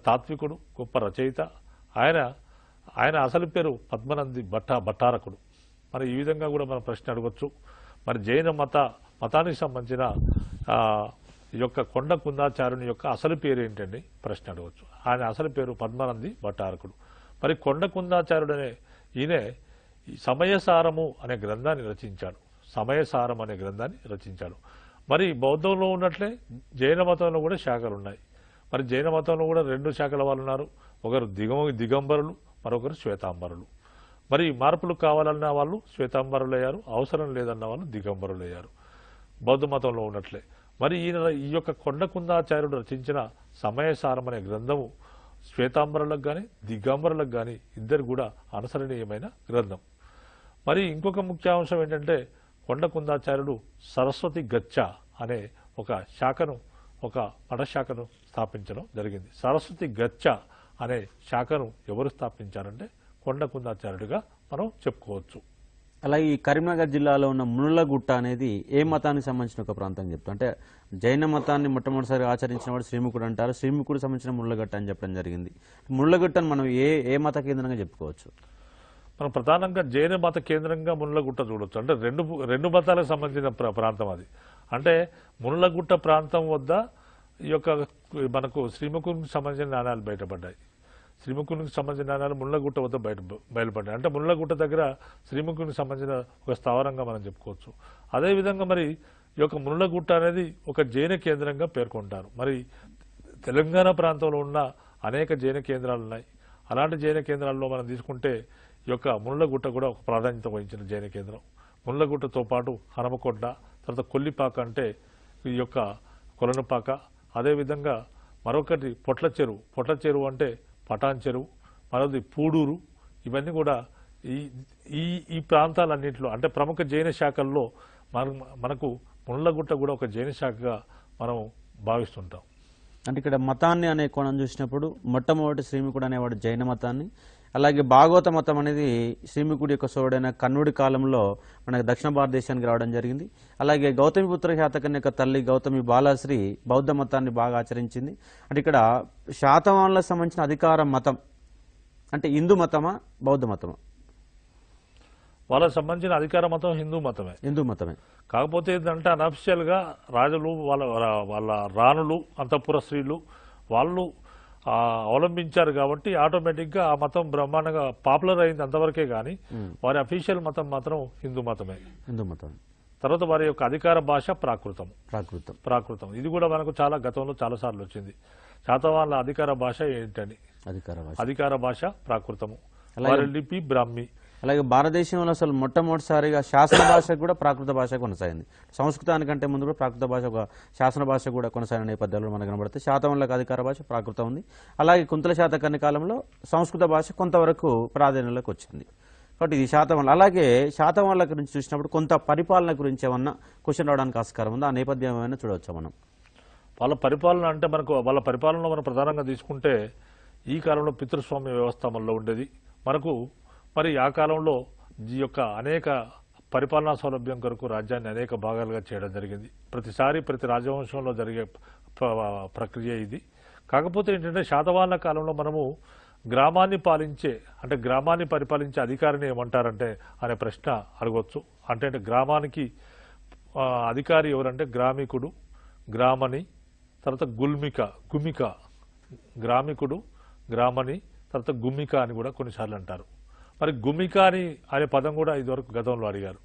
తాత్వికుడు, గొప్ప రచయిత. ఆయన అసలు పేరు పద్మనంది భట్టారకుడు. మరి ఈ విధంగా కూడా మనం ప్రశ్న అడగొచ్చు. మరి జైన మతానికి సంబంధించిన ఈ యొక్క కొండకుందాచార్యుని యొక్క అసలు పేరు ఏంటండి ప్రశ్న అడగవచ్చు. ఆయన అసలు పేరు పద్మనంది భట్టారకుడు. మరి కొండకుందాచార్యుడు అనే ఈయనే సమయసారము అనే గ్రంథాన్ని రచించాడు. సమయసారం అనే గ్రంథాన్ని రచించాడు. మరి బౌద్ధంలో ఉన్నట్లే జైన మతంలో కూడా శాఖలు ఉన్నాయి. మరి జైన మతంలో కూడా రెండు శాఖల వాళ్ళు ఉన్నారు. ఒకరు దిగంబరులు, మరొకరు శ్వేతాంబరులు. మరి మార్పులు కావాలన్న వాళ్ళు శ్వేతాంబరులు అయ్యారు, అవసరం లేదన్న వాళ్ళు దిగంబరులు అయ్యారు బౌద్ధ మతంలో ఉన్నట్లే. మరి ఈ యొక్క కొండకుందాచార్యుడు రచించిన సమయసారం అనే గ్రంథము శ్వేతాంబరులకు కానీ దిగంబరులకు కానీ ఇద్దరు కూడా అనుసరణీయమైన గ్రంథం. మరి ఇంకొక ముఖ్య అంశం ఏంటంటే కొండకుందాచార్యుడు సరస్వతి గచ్చ అనే ఒక మఠశాఖను స్థాపించడం జరిగింది. సరస్వతి గచ్చ అనే శాఖను ఎవరు స్థాపించారంటే కొండకుందాచార్యుడిగా మనం చెప్పుకోవచ్చు. అలాగే ఈ కరీంనగర్ జిల్లాలో ఉన్న మునులగుట్ట అనేది ఏ మతానికి సంబంధించిన ఒక ప్రాంతం చెప్తాం. అంటే జైన మతాన్ని మొట్టమొదటిసారి ఆచరించిన వాడు శ్రీముఖుడు అంటారు. శ్రీముఖుడు సంబంధించిన మునులగట్ట అని చెప్పడం జరిగింది. మునులగుట్టను మనం ఏ మత కేంద్రంగా చెప్పుకోవచ్చు? మనం ప్రధానంగా జైన మత కేంద్రంగా మునులగుట్ట చూడొచ్చు. అంటే రెండు మతాలకు సంబంధించిన ప్రాంతం అది. అంటే మునులగుట్ట ప్రాంతం వద్ద ఈ యొక్క మనకు శ్రీముఖునికి సంబంధించిన నాణాలు బయటపడ్డాయి. శ్రీముఖునికి సంబంధించిన నాణాలు ముళ్ళగుట్ట వద్ద బయలుపడ్డాయి. అంటే ముళ్ళగుట్ట దగ్గర శ్రీముఖునికి సంబంధించిన ఒక స్థావరంగా మనం చెప్పుకోవచ్చు. అదేవిధంగా మరి ఈ యొక్క ముళ్ళగుట్ట అనేది ఒక జైన కేంద్రంగా పేర్కొంటారు. మరి తెలంగాణ ప్రాంతంలో ఉన్న అనేక జైన కేంద్రాలు ఉన్నాయి. అలాంటి జైన కేంద్రాల్లో మనం తీసుకుంటే ఈ యొక్క ముళ్ళగుట్ట కూడా ఒక ప్రాధాన్యత వహించిన జైన కేంద్రం. ముళ్ళగుట్టతో పాటు హనుమకొండ, తర్వాత కొల్లిపాక అంటే ఈ యొక్క కొలనుపాక, అదేవిధంగా మరొకటి పొట్ల చెరువు అంటే పటాన్ చెరువు, మరొకటి పూడూరు. ఇవన్నీ కూడా ఈ ఈ ఈ ప్రాంతాలన్నింటిలో అంటే ప్రముఖ జైన శాఖల్లో మనకు ముళ్ళగుట్ట కూడా ఒక జైన శాఖగా మనం భావిస్తుంటాం. అంటే ఇక్కడ మతాన్ని అనే కోణం చూసినప్పుడు మొట్టమొదటి శ్రీముఖుడు అనేవాడు జైన మతాన్ని, అలాగే భాగవత మతం అనేది శ్రీముఖుడి యొక్క సోడైన కన్నుడి కాలంలో మనకు దక్షిణ భారతదేశానికి రావడం జరిగింది. అలాగే గౌతమిపుత్ర శాతకర్ణి యొక్క తల్లి గౌతమి బాలాశ్రీ బౌద్ధ మతాన్ని బాగా ఆచరించింది. అంటే ఇక్కడ శాతవాహనులకు సంబంధించిన అధికార మతం అంటే హిందూ మతమా బౌద్ధ మతమా? వాళ్ళకి సంబంధించిన అధికార మతం హిందూ మతమే. కాకపోతే ఏంటంటే అనఫిషియల్ గా రాజులు వాళ్ళ రాణులు అంతఃపుర స్త్రీలు వాళ్ళు అవలంబించారు కాబట్టి ఆటోమేటిక్ గా ఆ మతం బ్రహ్మాండంగా పాపులర్ అయింది అంతవరకే గాని వారి అఫీషియల్ మతం మాత్రం హిందూ మతం. తర్వాత వారి యొక్క అధికార భాష ప్రాకృతం. ఇది కూడా మనకు చాలా గతంలో చాలా సార్లు వచ్చింది. శాతవాహనుల అధికార భాష ఏంటని, అధికార భాష ప్రాకృతము, వారి లిపి బ్రాహ్మి. అలాగే భారతదేశంలో అసలు మొట్టమొదటిసారిగా శాసన భాష కూడా ప్రాకృత భాష కొనసాగింది. సంస్కృతానికంటే ముందు కూడా ప్రాకృత భాష ఒక శాసన భాష కూడా కొనసాగిన నేపథ్యాలు మనకు కనబడితే శాతవాహనులకు అధికార భాష ప్రాకృతం ఉంది. అలాగే కుంతల శాతకర్ణి కాలంలో సంస్కృత భాష కొంతవరకు ప్రాధాన్యంలోకి వచ్చింది. కాబట్టి ఇది శాతవాహనులు. అలాగే శాతవాహనుల గురించి చూసినప్పుడు కొంత పరిపాలన గురించి ఏమన్నా క్వశ్చన్ రావడానికి ఆస్కారం ఉందా? ఆ నేపథ్యం ఏమైనా చూడవచ్చా మనం? వాళ్ళ పరిపాలన అంటే మనకు వాళ్ళ పరిపాలనలో మనం ప్రధానంగా తీసుకుంటే ఈ కాలంలో పితృస్వామ్య వ్యవస్థ మనలో ఉండేది. మనకు మరి ఆ కాలంలో ఈ యొక్క అనేక పరిపాలనా సౌలభ్యం కొరకు రాజ్యాన్ని అనేక భాగాలుగా చేయడం జరిగింది. ప్రతి రాజవంశంలో జరిగే ప్రక్రియ ఇది. కాకపోతే ఏంటంటే శాతవాహనుల కాలంలో మనము గ్రామాన్ని పరిపాలించే అధికారిని ఏమంటారంటే అనే ప్రశ్న అడగవచ్చు. అంటే గ్రామానికి అధికారి ఎవరంటే గ్రామికుడు, గ్రామని, తర్వాత గుమిక, గ్రామికుడు, గ్రామని, తర్వాత గుమ్మిక అని కూడా కొన్నిసార్లు అంటారు. మరి గుమిక అనే పదం కూడా ఇదివరకు గతంలో అడిగారు.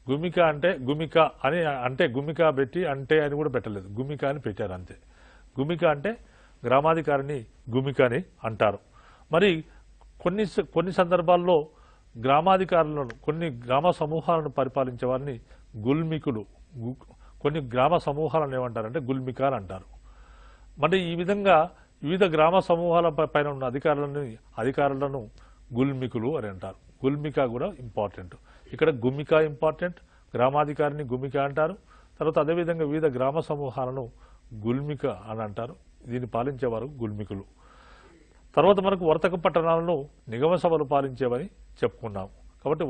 గుమిక అంటే గుమిక పెట్టి అంటే అని కూడా పెట్టలేదు, గుమిక అని పెట్టారు అంతే. గుమిక అంటే గ్రామాధికారిని గుమిక అని అంటారు. మరి కొన్ని సందర్భాల్లో గ్రామాధికారులను కొన్ని గ్రామ సమూహాలను పరిపాలించే వారిని గుల్మికులు, కొన్ని గ్రామ సమూహాలను ఏమంటారంటే గుల్మికాలు అంటారు. మరి ఈ విధంగా వివిధ గ్రామ సమూహాల పైన ఉన్న అధికారులను గుల్మికులు అని అంటారు. గుల్మిక కూడా ఇంపార్టెంట్. ఇక్కడ గుమిక ఇంపార్టెంట్, గ్రామాధికారిని గుమిక అంటారు. తర్వాత అదేవిధంగా వివిధ గ్రామ సమూహాలను గుల్మిక అని అంటారు. దీన్ని పాలించేవారు గుల్మికులు. తర్వాత మనకు వర్తక పట్టణాలను నిగమ సభలు పాలించేవని చెప్పుకున్నాం. కాబట్టి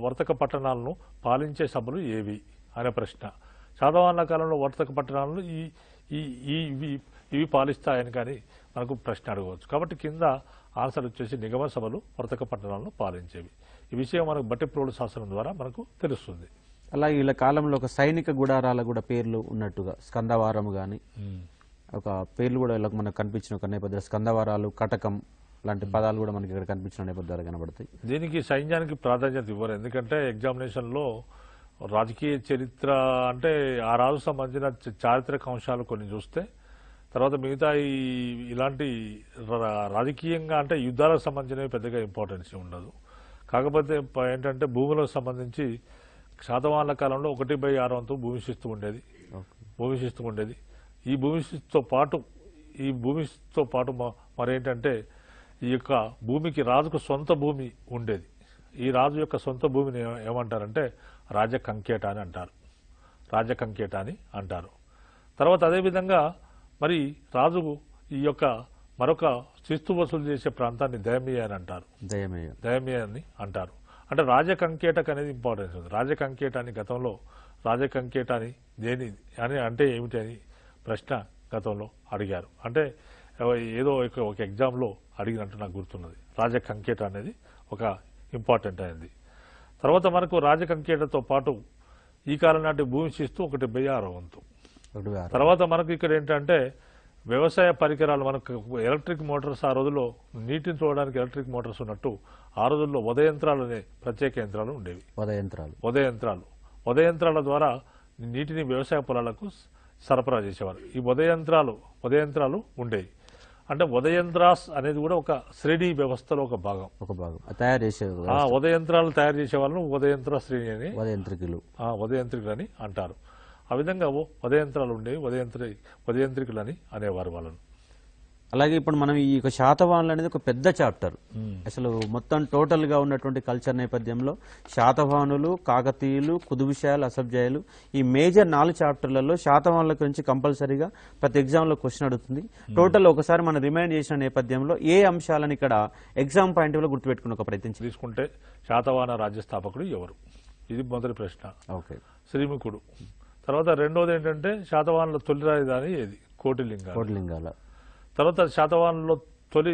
వర్తక పట్టణాలను పాలించే సభలు ఏవి అనే ప్రశ్న. శాతవాహనుల కాలంలో వర్తక పట్టణాలను ఇవి పాలిస్తాయని కానీ మనకు ప్రశ్న అడగవచ్చు. కాబట్టి కింద ఆన్సర్ వచ్చేసి నిగమ సభలు వర్తక పట్టణాలను పాలించేవి. ఈ విషయం మనకు బట్టిప్రోలు శాసనం ద్వారా మనకు తెలుస్తుంది. అలాగే వీళ్ళ కాలంలో ఒక సైనిక గుడారాల కూడా పేర్లు ఉన్నట్టుగా స్కందవారం కానీ ఒక పేర్లు కూడా వీళ్ళకి మనకు కనిపించిన ఒక నేపథ్యం, స్కందవారాలు, కటకం లాంటి పదాలు కూడా మనకి ఇక్కడ కనిపించిన నేపథ్యాలు కనబడతాయి. దీనికి సైన్యానికి ప్రాధాన్యత ఇవ్వరు. ఎందుకంటే ఎగ్జామినేషన్లో రాజకీయ చరిత్ర అంటే ఆ రాజు సంబంధించిన చారిత్రక అంశాలు కొన్ని చూస్తే తర్వాత మిగతా ఇలాంటి రాజకీయంగా అంటే యుద్ధాలకు సంబంధించినవి పెద్దగా ఇంపార్టెన్స్ ఉండదు. కాకపోతే ఏంటంటే భూములకు సంబంధించి శాతవాహనుల కాలంలో 1/6 వంతు భూమిశిస్తూ ఉండేది. ఈ భూమితో పాటు మరేంటంటే ఈ యొక్క భూమికి రాజుకు సొంత భూమి ఉండేది. ఈ రాజు యొక్క సొంత భూమిని ఏమంటారంటే రాజకంకేట అని అంటారు. తర్వాత అదేవిధంగా మరి రాజు ఈ యొక్క మరొక శిస్తు వసూలు చేసే ప్రాంతాన్ని దయమేయ అని అంటారు. అంటే రాజకంకేటక్ అనేది ఇంపార్టెన్స్ ఉంది. రాజకంకేటాన్ని గతంలో రాజకంకేటాన్ని దేని అని అంటే ఏమిటి అని ప్రశ్న గతంలో అడిగారు. అంటే ఏదో ఒక ఎగ్జామ్లో అడిగినట్టు నాకు గుర్తున్నది. రాజకంకేట అనేది ఒక ఇంపార్టెంట్ అయింది. తర్వాత మనకు రాజకంకేటతో పాటు ఈ కాలం నాటి భూమి శిస్తు 1/6 వంతు. 1,6. తర్వాత మనకు ఇక్కడ ఏంటంటే వ్యవసాయ పరికరాలు, మనకు ఎలక్ట్రిక్ మోటార్స్ ఆ రోజుల్లో నీటిని చూడడానికి ఎలక్ట్రిక్ మోటార్స్ ఉన్నట్టు ఆ రోజుల్లో ఉదయంత్రాలు అనే ప్రత్యేక యంత్రాలు ఉండేవి. ఉదయంత్రాల ద్వారా నీటిని వ్యవసాయ పొలాలకు సరఫరా చేసేవారు. ఈ ఉదయంత్రాలు ఉండేవి. అంటే ఉదయంత్రాస్ అనేది కూడా ఒక శ్రేణి వ్యవస్థలో ఒక భాగం తయారు చేసే ఉదయంత్రాలు తయారు చేసే వాళ్ళను ఉదయంత్ర శ్రేణి అని ఉదయంత్రికులు అని అంటారు. ఆ విధంగా ఉదయంత్రాలు ఉండేవి, ఉదయంత్రికులు అని అనేవారు వాళ్ళను. అలాగే ఇప్పుడు మనం ఈ శాతవాహనులు అనేది ఒక పెద్ద చాప్టర్. అసలు మొత్తం టోటల్ గా ఉన్నటువంటి కల్చర్ నేపథ్యంలో శాతవాహనులు, కాకతీయులు, కుతుబుషాలు, అసబ్జాయిలు, ఈ మేజర్ 4 చాప్టర్లలో శాతవాహనుల గురించి కంపల్సరీగా ప్రతి ఎగ్జామ్ లో క్వశ్చన్ అడుగుతుంది. టోటల్ ఒకసారి మనం రిమైండ్ చేసిన నేపథ్యంలో ఏ అంశాలను ఇక్కడ ఎగ్జామ్ పాయింట్ లో గుర్తుపెట్టుకుని ఒక ప్రయత్నం తీసుకుంటే శాతవాహన రాజ్య స్థాపకుడు ఎవరు, ఇది మొదటి ప్రశ్న. శ్రీముఖుడు. తర్వాత రెండోది ఏంటంటే శాతవాహనుల తొలి రాజధాని ఏది, కోటిలింగాల. తర్వాత శాతవాహనులో తొలి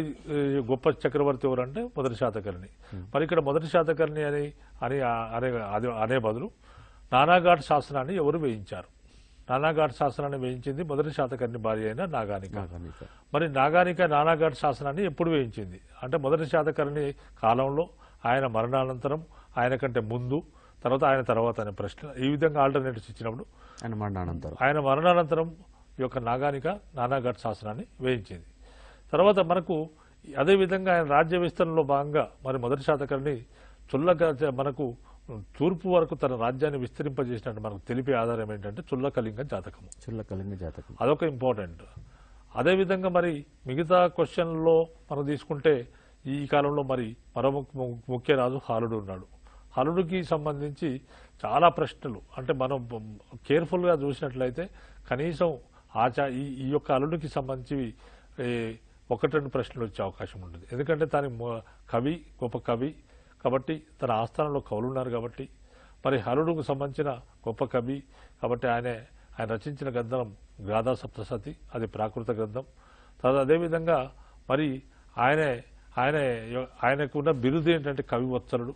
గొప్ప చక్రవర్తి ఎవరంటే మొదటి శాతకర్ణి. మరి ఇక్కడ మొదటి శాతకర్ణి అనే బదులు నానాఘాట్ శాసనాన్ని ఎవరు వేయించారు? నానాఘాట్ శాసనాన్ని వేయించింది మొదటి శాతకర్ణి భార్య అయిన నాగానిక. మరి నాగానిక నానాఘాట్ శాసనాన్ని ఎప్పుడు వేయించింది అంటే మొదటి శాతకర్ణి కాలంలో, ఆయన మరణానంతరం, ఆయన కంటే ముందు, ఆయన తర్వాత అనే ప్రశ్న. ఈ విధంగా ఆల్టర్నేటివ్స్ ఇచ్చినప్పుడు ఆయన మరణానంతరం ఈ యొక్క నాగానిక నానాఘాట్ శాసనాన్ని వేయించింది. తర్వాత మనకు అదేవిధంగా ఆయన రాజ్య విస్తరణలో భాగంగా మరి మొదటి శాతకర్ణి మనకు తూర్పు వరకు తన రాజ్యాన్ని విస్తరింపజేసినట్టు మనకు తెలిపే ఆధారం ఏంటంటే చుల్లకళింగ జాతకం. అదొక ఇంపార్టెంట్. అదేవిధంగా మరి మిగతా క్వశ్చన్లో మనం తీసుకుంటే ఈ కాలంలో మరి మరో ముఖ్య రాజు హాలుడు ఉన్నాడు. హలుడికి సంబంధించి చాలా ప్రశ్నలు, అంటే మనం కేర్ఫుల్గా చూసినట్లయితే కనీసం ఈ యొక్క అల్లుడికి సంబంధించి 1-2 ప్రశ్నలు వచ్చే అవకాశం ఉంటుంది. ఎందుకంటే తన గొప్ప కవి కాబట్టి, తన ఆస్థానంలో కవులు ఉన్నారు కాబట్టి, మరి హలుడుకు సంబంధించిన గొప్ప కవి కాబట్టి ఆయన రచించిన గ్రంథం గాథా సప్తసతి, అది ప్రాకృత గ్రంథం. తర్వాత అదేవిధంగా మరి ఆయనకు ఉన్న బిరుదు ఏంటంటే కవివత్సలుడు.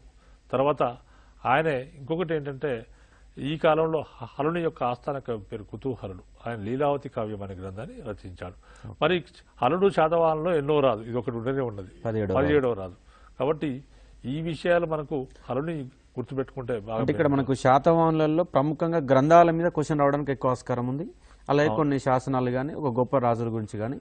తర్వాత ఇంకొకటి ఏంటంటే ఈ కాలంలో హలుని యొక్క ఆస్థాన కవి పేరు కుతూహలుడు. ఆయన లీలావతి కావ్యం అనే గ్రంథాన్ని రచించాడు. మరి హలుడు శాతవాహనంలో ఎన్నో రాదు, ఇది ఒకటి ఉండనే ఉన్నది, 17వ రాజు. కాబట్టి ఈ విషయాలు మనకు హలుని గుర్తుపెట్టుకుంటే బాగా. ఇక్కడ మనకు శాతవాహనులలో ప్రముఖంగా గ్రంథాల మీద క్వశ్చన్ రావడానికి ఎక్కువ ఆస్కారం ఉంది. అలాగే కొన్ని శాసనాలు కానీ, ఒక గొప్ప రాజుల గురించి కానీ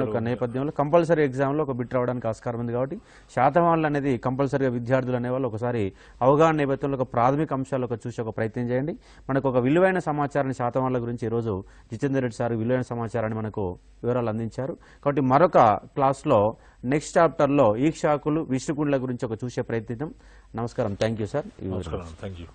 ఒక నేపథ్యంలో కంపల్సరీ ఎగ్జామ్లో ఒక బిట్ రావడానికి ఆస్కారం ఉంది. కాబట్టి శాతవాహనులు అనేది కంపల్సరీగా విద్యార్థులు అనేవాళ్ళు ఒకసారి అవగాహన నేపథ్యంలో ఒక ప్రాథమిక అంశాలు చూసి ఒక ప్రయత్నం చేయండి. మనకు ఒక విలువైన సమాచారాన్ని శాతవాహనుల గురించి ఈరోజు జితేందర్ రెడ్డి సార్ విలువైన సమాచారాన్ని మనకు వివరాలు అందించారు. కాబట్టి మరొక క్లాస్లో నెక్స్ట్ చాప్టర్లో ఈక్షాకులు, విష్ణుకుండ్ల గురించి ఒక చూసే ప్రయత్నం. నమస్కారం. Thank you sir. Thank you.